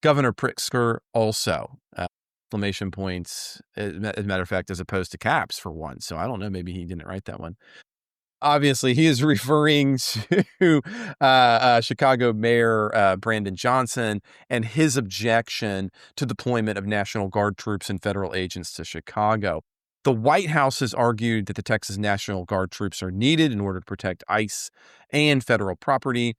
Governor Pritzker also, exclamation points, as a matter of fact, as opposed to caps for one. So I don't know, maybe he didn't write that one. Obviously, he is referring to Chicago Mayor Brandon Johnson and his objection to deployment of National Guard troops and federal agents to Chicago. The White House has argued that the Texas National Guard troops are needed in order to protect ICE and federal property.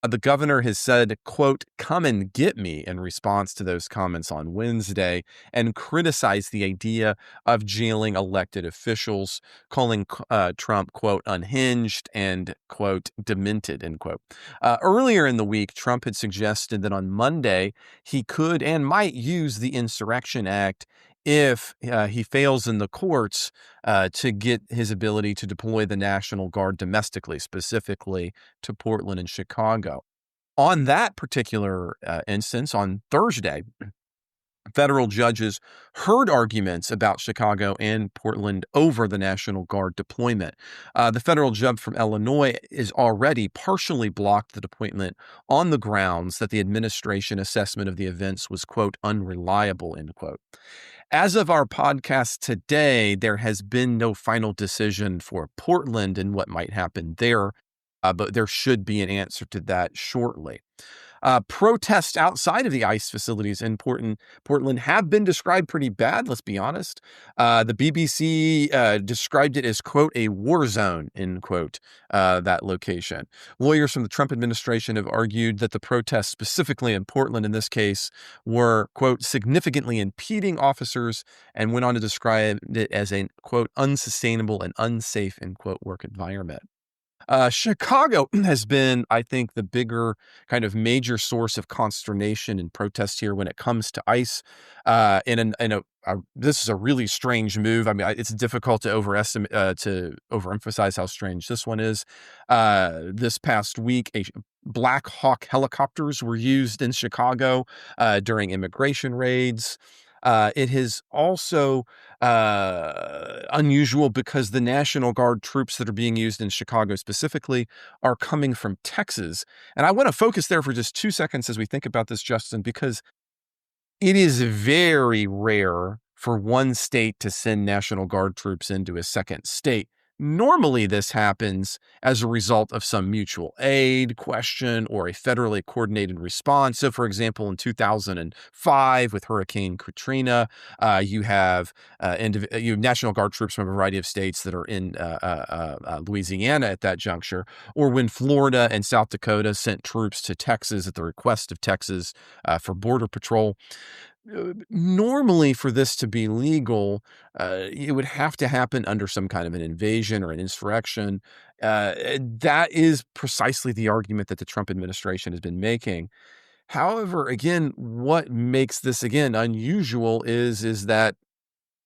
The governor has said, quote, come and get me in response to those comments on Wednesday, and criticized the idea of jailing elected officials, calling Trump, quote, unhinged and, quote, demented, end quote. Earlier in the week, Trump had suggested that on Monday he could and might use the Insurrection Act if he fails in the courts to get his ability to deploy the National Guard domestically, specifically to Portland and Chicago. On that particular instance, on Thursday, federal judges heard arguments about Chicago and Portland over the National Guard deployment. The federal judge from Illinois is already partially blocked the deployment on the grounds that the administration assessment of the events was, quote, unreliable, end quote. As of our podcast today, there has been no final decision for Portland and what might happen there. but there should be an answer to that shortly. Protests outside of the ICE facilities in Portland have been described pretty bad, let's be honest. The BBC described it as, quote, a war zone, end quote, that location. Lawyers from the Trump administration have argued that the protests, specifically in Portland in this case, were, quote, significantly impeding officers, and went on to describe it as a, quote, unsustainable and unsafe, end quote, work environment. Chicago has been, I think, the bigger kind of major source of consternation and protest here when it comes to ICE. This is a really strange move. I mean, it's difficult to overemphasize how strange this one is. This past week, Black Hawk helicopters were used in Chicago during immigration raids. It is also unusual because the National Guard troops that are being used in Chicago specifically are coming from Texas. And I want to focus there for just 2 seconds as we think about this, Justin, because it is very rare for one state to send National Guard troops into a second state. Normally, this happens as a result of some mutual aid question or a federally coordinated response. So, for example, in 2005 with Hurricane Katrina, you have National Guard troops from a variety of states that are in Louisiana at that juncture, or when Florida and South Dakota sent troops to Texas at the request of Texas for border patrol. Normally, for this to be legal, it would have to happen under some kind of an invasion or an insurrection. That is precisely the argument that the Trump administration has been making. However, again, what makes this, again, unusual is that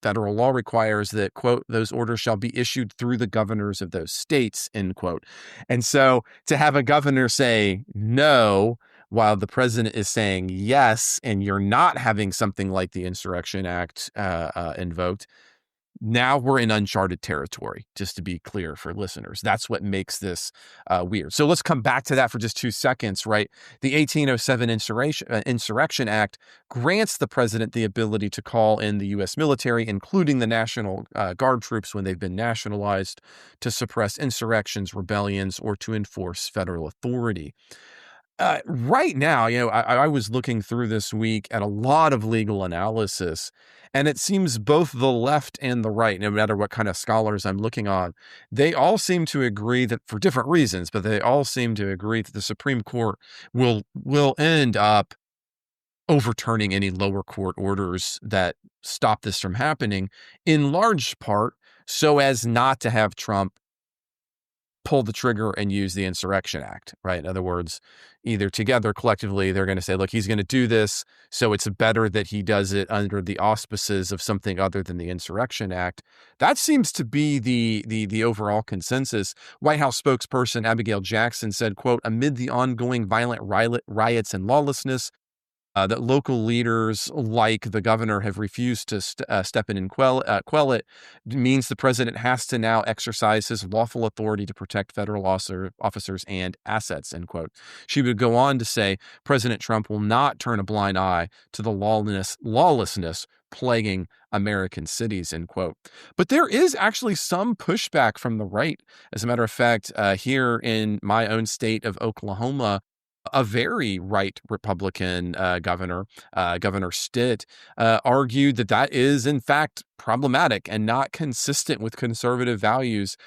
federal law requires that, quote, those orders shall be issued through the governors of those states, end quote. And so to have a governor say no, while the president is saying yes, and you're not having something like the Insurrection Act invoked, now we're in uncharted territory, just to be clear for listeners. That's what makes this weird. So let's come back to that for just 2 seconds, right? The 1807 Insurrection Act grants the president the ability to call in the U.S. military, including the National Guard troops when they've been nationalized, to suppress insurrections, rebellions, or to enforce federal authority. Right now, I was looking through this week at a lot of legal analysis, and it seems both the left and the right, no matter what kind of scholars I'm looking on, they all seem to agree that, for different reasons, but they all seem to agree that the Supreme Court will end up overturning any lower court orders that stop this from happening, in large part so as not to have Trump pull the trigger and use the Insurrection Act, right? In other words, either together, collectively, they're going to say, look, he's going to do this, so it's better that he does it under the auspices of something other than the Insurrection Act. That seems to be the overall consensus. White House spokesperson Abigail Jackson said, quote, amid the ongoing violent riots and lawlessness, that local leaders like the governor have refused to step in and quell it, means the president has to now exercise his lawful authority to protect federal officers and assets, end quote. She would go on to say, President Trump will not turn a blind eye to the lawlessness plaguing American cities, end quote. But there is actually some pushback from the right. As a matter of fact, here in my own state of Oklahoma, a very right Republican governor, Governor Stitt, argued that is, in fact, problematic and not consistent with conservative values.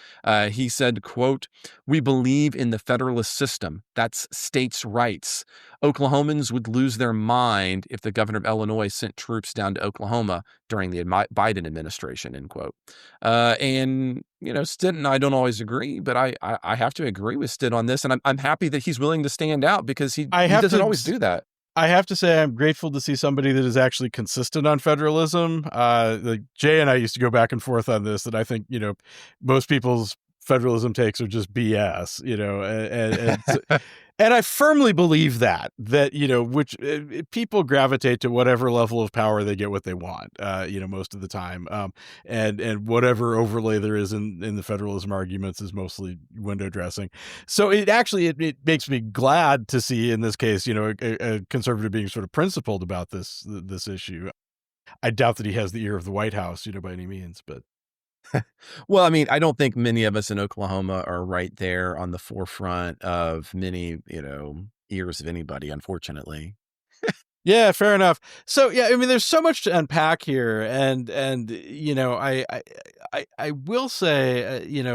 He said, quote, we believe in the federalist system. That's states' rights. Oklahomans would lose their mind if the governor of Illinois sent troops down to Oklahoma during the Biden administration, end quote. And, Stitt and I don't always agree, but I have to agree with Stitt on this. And I'm happy that he's willing to stand out because he doesn't always do that. I have to say I'm grateful to see somebody that is actually consistent on federalism. Like Jay and I used to go back and forth on this, that I think, most people's federalism takes are just BS, and I firmly believe that which people gravitate to whatever level of power they get what they want, most of the time. And whatever overlay there is in the federalism arguments is mostly window dressing. So it makes me glad to see in this case, a conservative being sort of principled about this issue. I doubt that he has the ear of the White House, by any means, but. Well, I mean, I don't think many of us in Oklahoma are right there on the forefront of many, ears of anybody, unfortunately. Yeah, fair enough. So yeah, I mean, there's so much to unpack here, and I will say,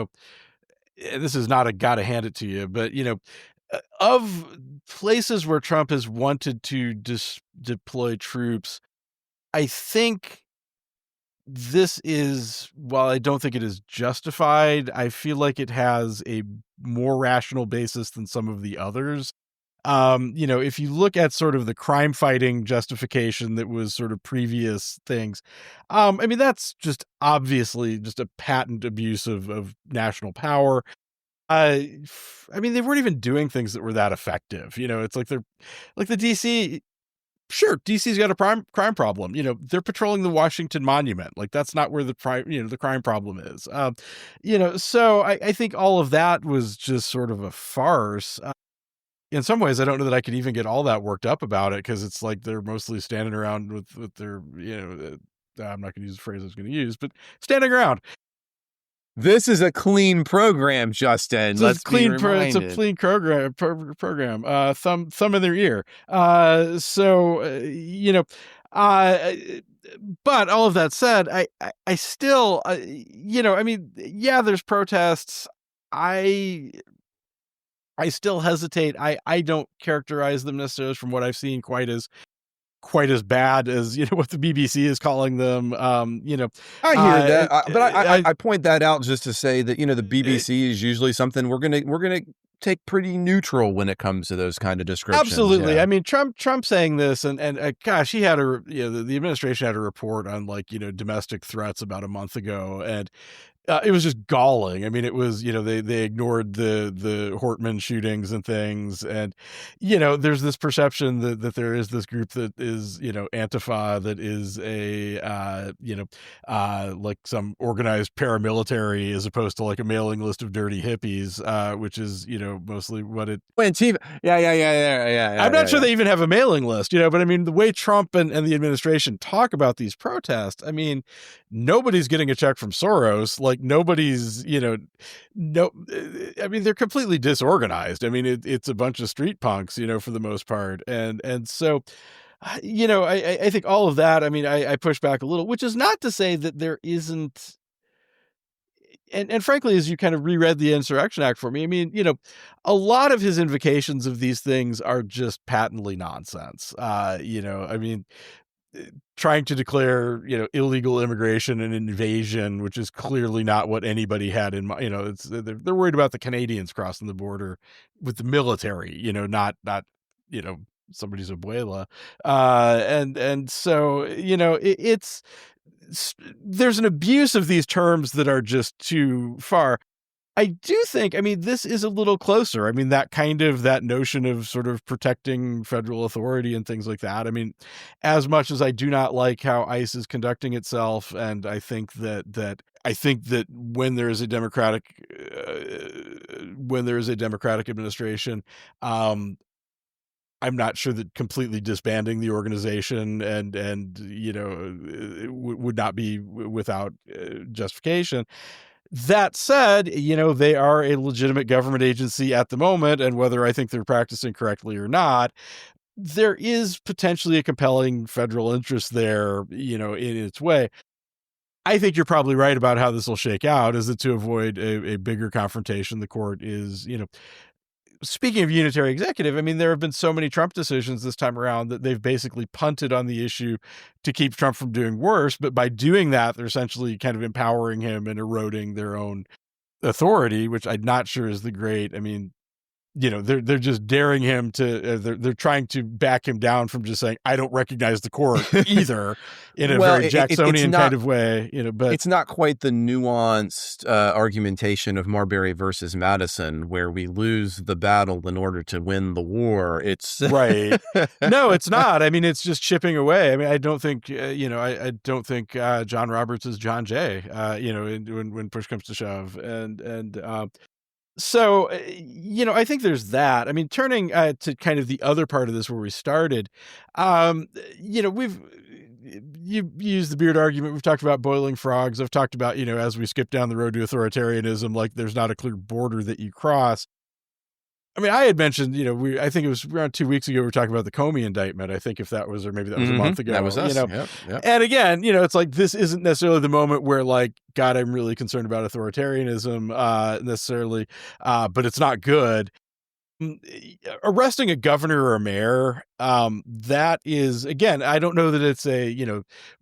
this is not a gotta hand it to you, but of places where Trump has wanted to deploy troops, I think this is, while I don't think it is justified, I feel like it has a more rational basis than some of the others. If you look at sort of the crime fighting justification that was sort of previous things, I mean, that's just obviously just a patent abuse of national power. I mean, they weren't even doing things that were that effective. It's like they're like the DC. Sure, DC's got a crime problem. They're patrolling the Washington Monument. Like that's not where the crime problem is. So I think all of that was just sort of a farce. In some ways, I don't know that I could even get all that worked up about it because it's like they're mostly standing around with their, I'm not going to use the phrase I was going to use, but standing around. This is a clean program, Justin. Let's be reminded. It's a clean program. Thumb in their ear. But all of that said, I still, I mean, yeah, there's protests. I still hesitate. I don't characterize them necessarily from what I've seen quite as bad as what the BBC is calling them. I hear that, but I point that out just to say that the BBC is usually something we're gonna take pretty neutral when it comes to those kind of descriptions. Absolutely. Yeah. I mean, Trump saying this, and gosh, he had the administration had a report on domestic threats about a month ago, and it was just galling. I mean, it was, they ignored the Hortman shootings and things. And, there's this perception that there is this group that is, Antifa, that is like some organized paramilitary as opposed to like a mailing list of dirty hippies, which is, mostly what it. Antifa. Yeah. I'm not sure they even have a mailing list, but I mean, the way Trump and the administration talk about these protests, I mean, nobody's getting a check from Soros. Like nobody's, I mean, they're completely disorganized. I mean, it's a bunch of street punks, for the most part. And so, I think all of that, I mean, I push back a little, which is not to say that there isn't. And frankly, as you kind of reread the Insurrection Act for me, I mean, a lot of his invocations of these things are just patently nonsense. I mean, trying to declare, illegal immigration an invasion, which is clearly not what anybody had in mind. They're worried about the Canadians crossing the border with the military, not somebody's abuela. And so, there's an abuse of these terms that are just too far. I do think, I mean, this is a little closer. I mean, that notion of sort of protecting federal authority and things like that. I mean, as much as I do not like how ICE is conducting itself, and I think that when there is a democratic administration, I'm not sure that completely disbanding the organization and would not be without justification. That said, they are a legitimate government agency at the moment, and whether I think they're practicing correctly or not, there is potentially a compelling federal interest there, in its way. I think you're probably right about how this will shake out, is that to avoid a bigger confrontation, the court is, speaking of unitary executive, I mean, there have been so many Trump decisions this time around that they've basically punted on the issue to keep Trump from doing worse. But by doing that, they're essentially kind of empowering him and eroding their own authority, which I'm not sure is the great. I mean, they're just daring him to, they're trying to back him down from just saying, I don't recognize the court either, in a very Jacksonian kind of way, but it's not quite the nuanced argumentation of Marbury versus Madison, where we lose the battle in order to win the war. It's right. No, it's not. I mean, it's just chipping away. I mean, I don't think, I don't think John Roberts is John Jay, when push comes to shove. So, I think there's that. I mean, turning to kind of the other part of this where we started, you use the beard argument. We've talked about boiling frogs. I've talked about, as we skip down the road to authoritarianism, like there's not a clear border that you cross. I mean, I had mentioned, I think it was around 2 weeks ago, we were talking about the Comey indictment. I think if that was, or maybe that was a month ago. That was us. Yep. And again, it's like, this isn't necessarily the moment where like, God, I'm really concerned about authoritarianism, necessarily, but it's not good. Arresting a governor or a mayor, that is, again, I don't know that it's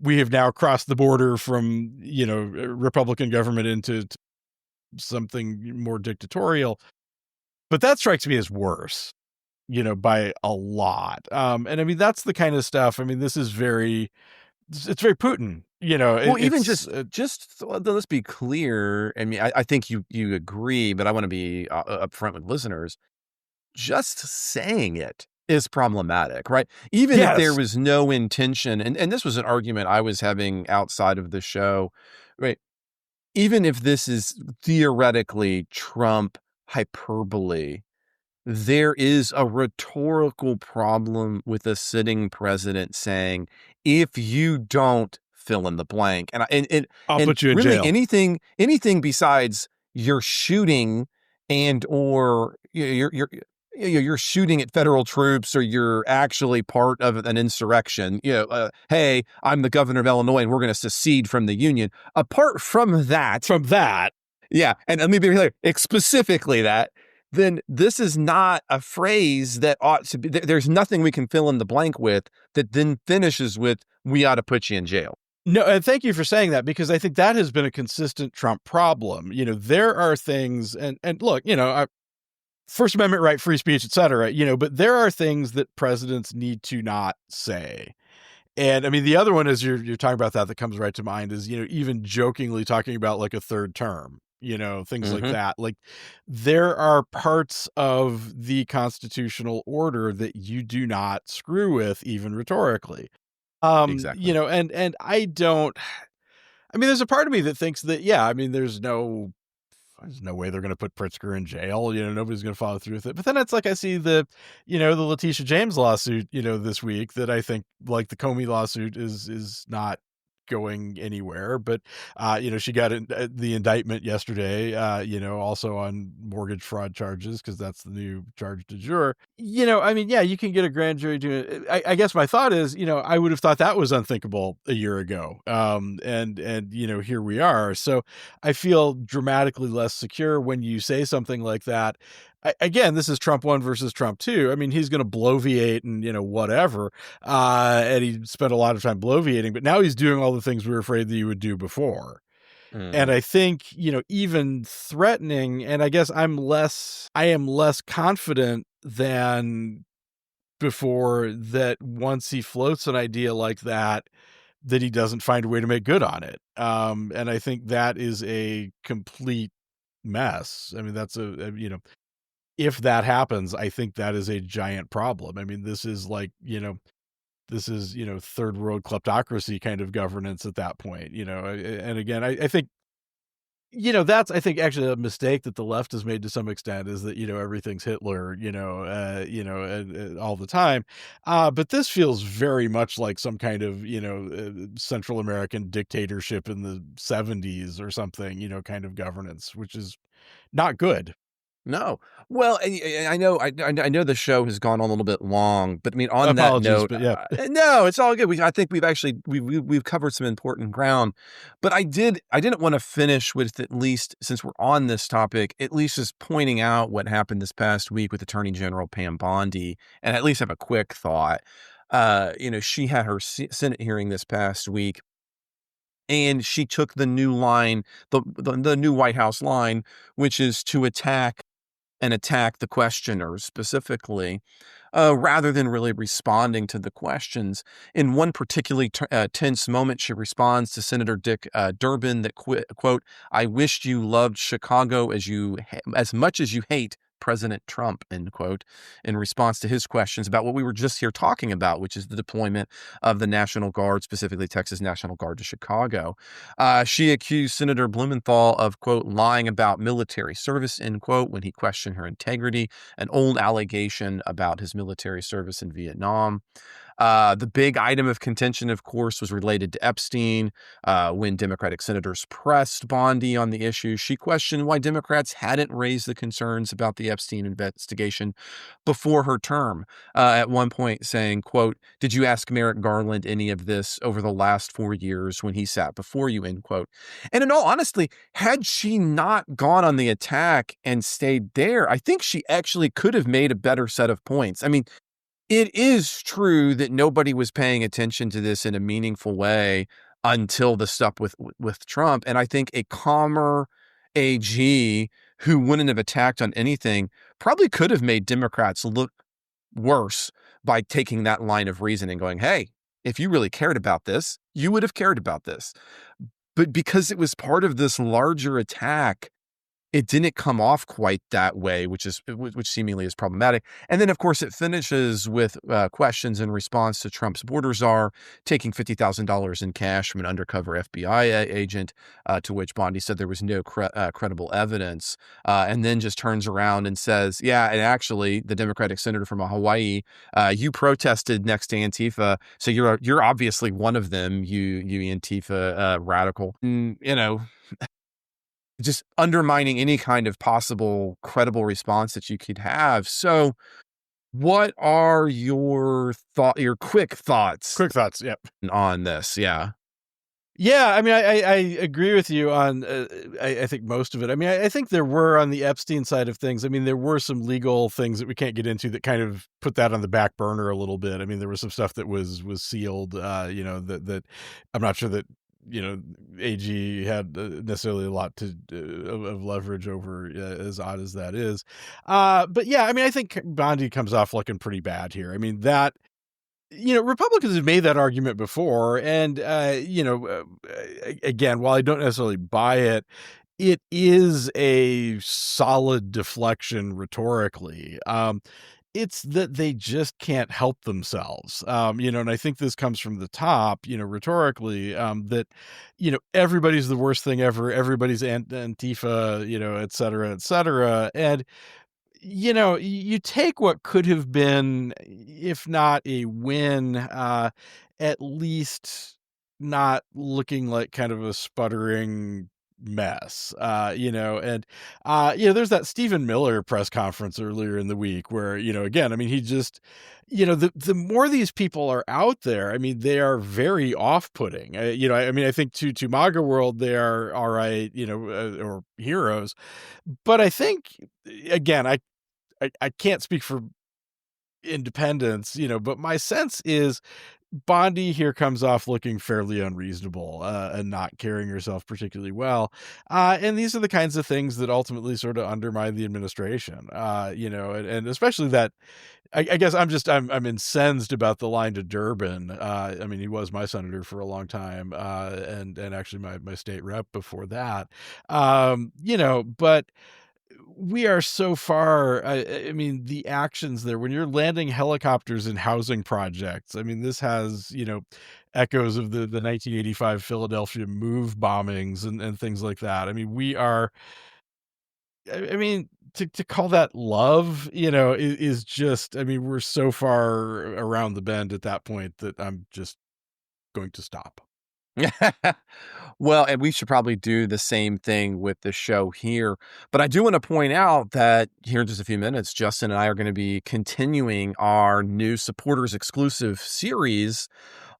we have now crossed the border from, Republican government into something more dictatorial. But that strikes me as worse, by a lot. And I mean, that's the kind of stuff. I mean, this is it's very Putin, Well, even let's be clear. I mean, I think you agree, but I want to be upfront with listeners. Just saying it is problematic, right? Even if there was no intention, and this was an argument I was having outside of the show, right? Even if this is theoretically Trump hyperbole, there is a rhetorical problem with a sitting president saying, if you don't fill in the blank, and I'll put you in really jail. anything besides you're shooting or you're shooting at federal troops, or you're actually part of an insurrection. Hey, I'm the governor of Illinois and we're going to secede from the Union. Apart from that, yeah, and let me be clear, specifically that, then this is not a phrase that ought to be, there's nothing we can fill in the blank with that then finishes with, we ought to put you in jail. No, and thank you for saying that, because I think that has been a consistent Trump problem. There are things, and look, First Amendment right, free speech, et cetera, but there are things that presidents need to not say. And I mean, the other one is you're talking about that comes right to mind is, even jokingly talking about like a third term, things like that. Like there are parts of the constitutional order that you do not screw with, even rhetorically. Exactly. And I mean, there's a part of me that thinks that, there's no way they're going to put Pritzker in jail. Nobody's going to follow through with it. But then it's like, I see the Letitia James lawsuit, this week, that I think, like the Comey lawsuit is not going anywhere, but she got the indictment yesterday, also on mortgage fraud charges, because that's the new charge du jour. I mean, you can get a grand jury doing it. I guess my thought is, I would have thought that was unthinkable a year ago, and here we are. So I feel dramatically less secure when you say something like that. Again, this is Trump 1 versus Trump 2. I mean, he's going to bloviate and, whatever. And he spent a lot of time bloviating, but now he's doing all the things we were afraid that he would do before. And I think, even threatening, and I guess I am less confident than before that once he floats an idea like that he doesn't find a way to make good on it. And I think that is a complete mess. I mean, that's if that happens, I think that is a giant problem. I mean, this is like, third world kleptocracy kind of governance at that point, and again, I think, that's, I think, actually a mistake that the left has made to some extent, is that, everything's Hitler, all the time. But this feels very much like some kind of, Central American dictatorship in the 70s or something, kind of governance, which is not good. No. Well, I know the show has gone on a little bit long, but I mean, on Apologies, that note, but yeah. no, it's all good. I think we've covered some important ground, but I didn't want to finish with, at least since we're on this topic, at least just pointing out what happened this past week with Attorney General Pam Bondi, and at least have a quick thought. She had her Senate hearing this past week, and she took the new line, the new White House line, which is to attack the questioners specifically, rather than really responding to the questions. In one particularly tense moment, she responds to Senator Dick Durbin that, quote, "I wished you loved Chicago as much as you hate President Trump," end quote, in response to his questions about what we were just here talking about, which is the deployment of the National Guard, specifically Texas National Guard, to Chicago. She accused Senator Blumenthal of, quote, lying about military service, end quote, when he questioned her integrity, an old allegation about his military service in Vietnam. The big item of contention, of course, was related to Epstein. When Democratic senators pressed Bondi on the issue, she questioned why Democrats hadn't raised the concerns about the Epstein investigation before her term. At one point saying, quote, "Did you ask Merrick Garland any of this over the last 4 years when he sat before you," end quote. And in all honesty, had she not gone on the attack and stayed there, I think she actually could have made a better set of points. I mean, it is true that nobody was paying attention to this in a meaningful way until the stuff with Trump. And I think a calmer AG who wouldn't have attacked on anything probably could have made Democrats look worse by taking that line of reasoning, going, hey, if you really cared about this, you would have cared about this. But because it was part of this larger attack, it didn't come off quite that way, which seemingly is problematic. And then, of course, it finishes with questions in response to Trump's border czar taking $50,000 in cash from an undercover FBI agent, to which Bondi said there was no credible evidence, and then just turns around and says, yeah, and actually, the Democratic senator from Hawaii, you protested next to Antifa, so you're obviously one of them, you Antifa radical. Just undermining any kind of possible credible response that you could have. So what are your quick thoughts? Quick thoughts. Yep. On this. Yeah. Yeah. I mean, I agree with you on, I think most of it. I mean, I think there were on the Epstein side of things. I mean, there were some legal things that we can't get into that kind of put that on the back burner a little bit. I mean, there was some stuff that was sealed, that I'm not sure that, AG had necessarily a lot of leverage over, as odd as that is. But yeah, I mean, I think Bondi comes off looking pretty bad here. I mean, that, Republicans have made that argument before. And, again, while I don't necessarily buy it, it is a solid deflection rhetorically. It's that they just can't help themselves, and I think this comes from the top, rhetorically, that, everybody's the worst thing ever. Everybody's Antifa, et cetera, et cetera. And, you take what could have been, if not a win, at least not looking like kind of a sputtering mess, and there's that Stephen Miller press conference earlier in the week where, again, I mean, he just, the more these people are out there, I mean, they are very off-putting. I mean, I think to MAGA world, they are all right, or heroes, but I think, again, I can't speak for independents, but my sense is Bondi here comes off looking fairly unreasonable, and not carrying herself particularly well. And these are the kinds of things that ultimately sort of undermine the administration, and especially that I guess I'm incensed about the line to Durbin. I mean, he was my senator for a long time, and actually my state rep before that, but we are so far. I mean, the actions there, when you're landing helicopters in housing projects, I mean, this has, echoes of the 1985 Philadelphia move bombings and things like that. I mean, we are, I mean, to call that love, is just, I mean, we're so far around the bend at that point that I'm just going to stop. Well, and we should probably do the same thing with the show here. But I do want to point out that here in just a few minutes, Justin and I are going to be continuing our new supporters exclusive series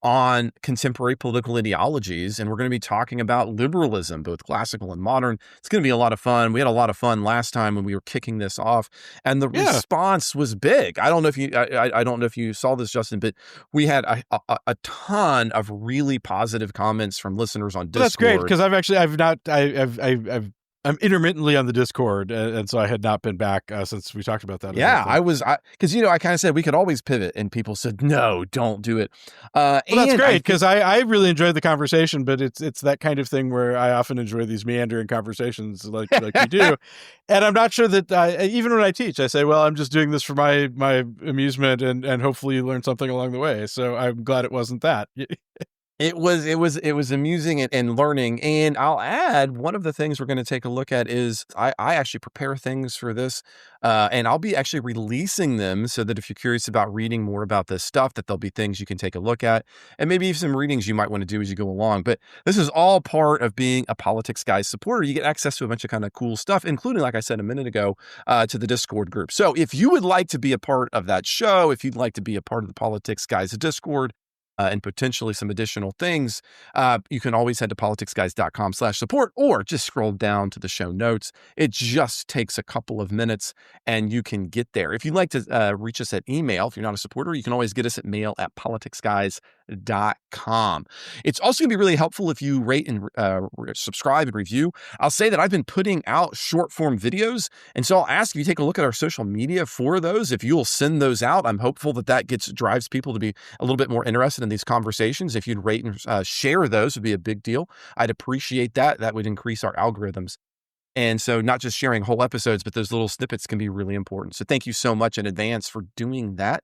on contemporary political ideologies. And we're going to be talking about liberalism, both classical and modern. It's going to be a lot of fun. We had a lot of fun last time when we were kicking this off, and the response was big. I don't know if you, I don't know if you saw this, Justin, but we had a ton of really positive comments from listeners on Discord. Well, that's great, because I'm intermittently on the Discord, and so I had not been back since we talked about that. Yeah, because I kind of said we could always pivot, and people said no, don't do it. Well, that's great, because I really enjoyed the conversation, but it's that kind of thing where I often enjoy these meandering conversations like we do, and I'm not sure that even when I teach, I say, well, I'm just doing this for my amusement, and hopefully you learn something along the way. So I'm glad it wasn't that. It was amusing and learning. And I'll add, one of the things we're going to take a look at is I actually prepare things for this, and I'll be actually releasing them so that if you're curious about reading more about this stuff, that there'll be things you can take a look at, and maybe even some readings you might want to do as you go along. But this is all part of being a Politics Guys supporter. You get access to a bunch of kind of cool stuff, including, like I said a minute ago, to the Discord group. So if you would like to be a part of that show, if you'd like to be a part of the Politics Guys Discord, and potentially some additional things, you can always head to politicsguys.com/support, or just scroll down to the show notes. It just takes a couple of minutes and you can get there. If you'd like to reach us at email, if you're not a supporter, you can always get us at mail@politicsguys.com. It's also going to be really helpful if you rate and subscribe and review. I'll say that I've been putting out short form videos, and so I'll ask if you take a look at our social media for those. If you'll send those out, I'm hopeful that drives people to be a little bit more interested in these conversations. If you'd rate and share those, would be a big deal. I'd appreciate that. That would increase our algorithms. And so not just sharing whole episodes, but those little snippets can be really important. So thank you so much in advance for doing that.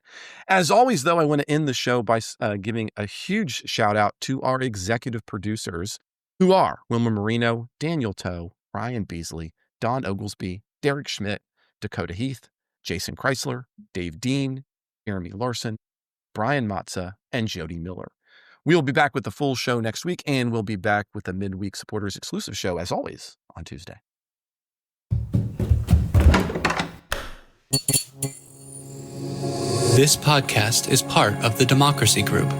As always, though, I want to end the show by giving a huge shout out to our executive producers, who are Wilma Marino, Daniel Toe, Ryan Beasley, Don Oglesby, Derek Schmidt, Dakota Heath, Jason Chrysler, Dave Dean, Jeremy Larson, Brian Matza, and Jody Miller. We'll be back with the full show next week, and we'll be back with the midweek supporters exclusive show, as always, on Tuesday. This podcast is part of the Democracy Group,